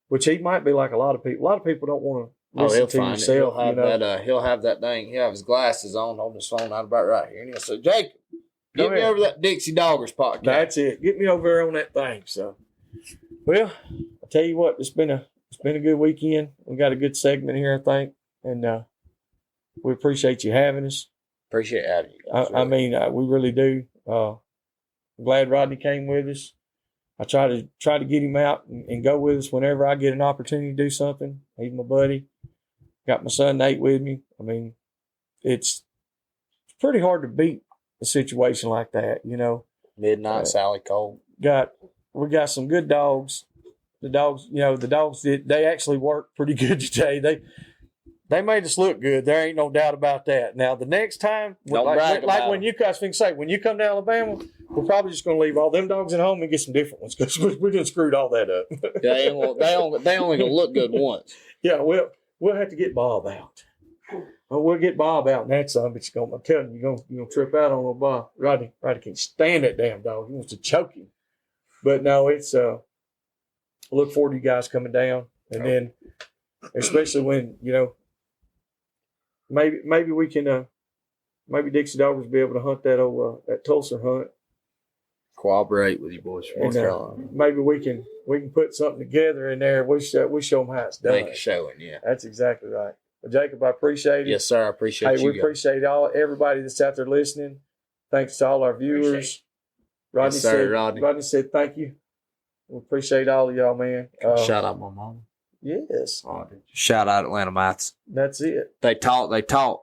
which he might be like a lot of people. A lot of people don't want to listen to himself. He'll have that thing. He'll have his glasses on, holding his phone out about right here, and he'll say, "Jacob, get me over that Dixie Doggers podcast." That's it. Get me over there on that thing. So, well, I tell you what, it's been a good weekend. We got a good segment here, I think, and we appreciate you having us. Appreciate having you guys. We really do. I'm glad Rodney came with us. I try to get him out and go with us whenever I get an opportunity to do something. He's my buddy. Got my son Nate with me. It's pretty hard to beat a situation like that, Midnight Sally Cole. We got some good dogs, The dogs, the dogs they actually worked pretty good today. They made us look good. There ain't no doubt about that. Now the next time, Don't like brag about when you guys think say when you come to Alabama, we're probably just going to leave all them dogs at home and get some different ones because we just screwed all that up. They only gonna look good once. Yeah, we'll have to get Bob out. Well, we'll get Bob out, and that's something. But I'm telling you, you're gonna trip out on old Bob. Rodney can't stand that damn dog. He wants to choke him. But no, it's I look forward to you guys coming down, and then especially when maybe we can maybe Dixie Doggers will be able to hunt that old that Tulsa hunt. Cooperate with you boys from North And, Carolina. maybe we can put something together in there. We show them how it's done. Make a showing, yeah. That's exactly right. Well, Jacob, I appreciate it. Yes, sir. I appreciate Hey, you. we appreciate everybody that's out there listening. Thanks to all our viewers. Rodney Yes, sir, said, Rodney. said thank you. We appreciate all of y'all, man. Shout out my mom. Yes, Shout out Atlanta Maths. that's it. They taught.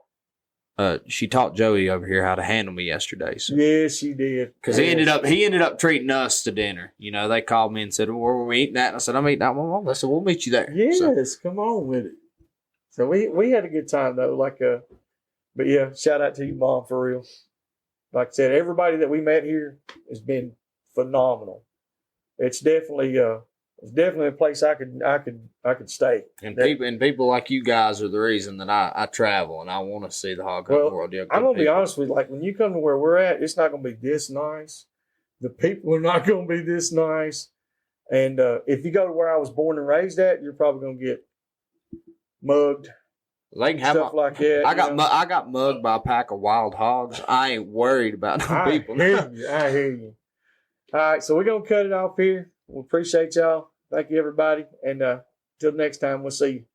She taught Joey over here how to handle me yesterday. So. Yes, she did. Because he ended up treating us to dinner. They called me and said, "Where were we eating at?" And I said, "I'm eating at my mom." I said, "We'll meet you there." Yes, So, come on with it. So we had a good time though. But yeah, shout out to you, Mom, for real. Like I said, everybody that we met here has been phenomenal. It's definitely a place I could stay. And people like you guys are the reason that I travel and I want to see the hog hunt world. Yeah, I'm gonna be honest with you. Like when you come to where we're at, it's not gonna be this nice. The people are not gonna be this nice. And if you go to where I was born and raised at, you're probably gonna get mugged, They can have stuff like that. I got mugged by a pack of wild hogs. I ain't worried about no people. I hear you. All right, so we're gonna cut it off here. We appreciate y'all. Thank you, everybody, and till next time, we'll see you.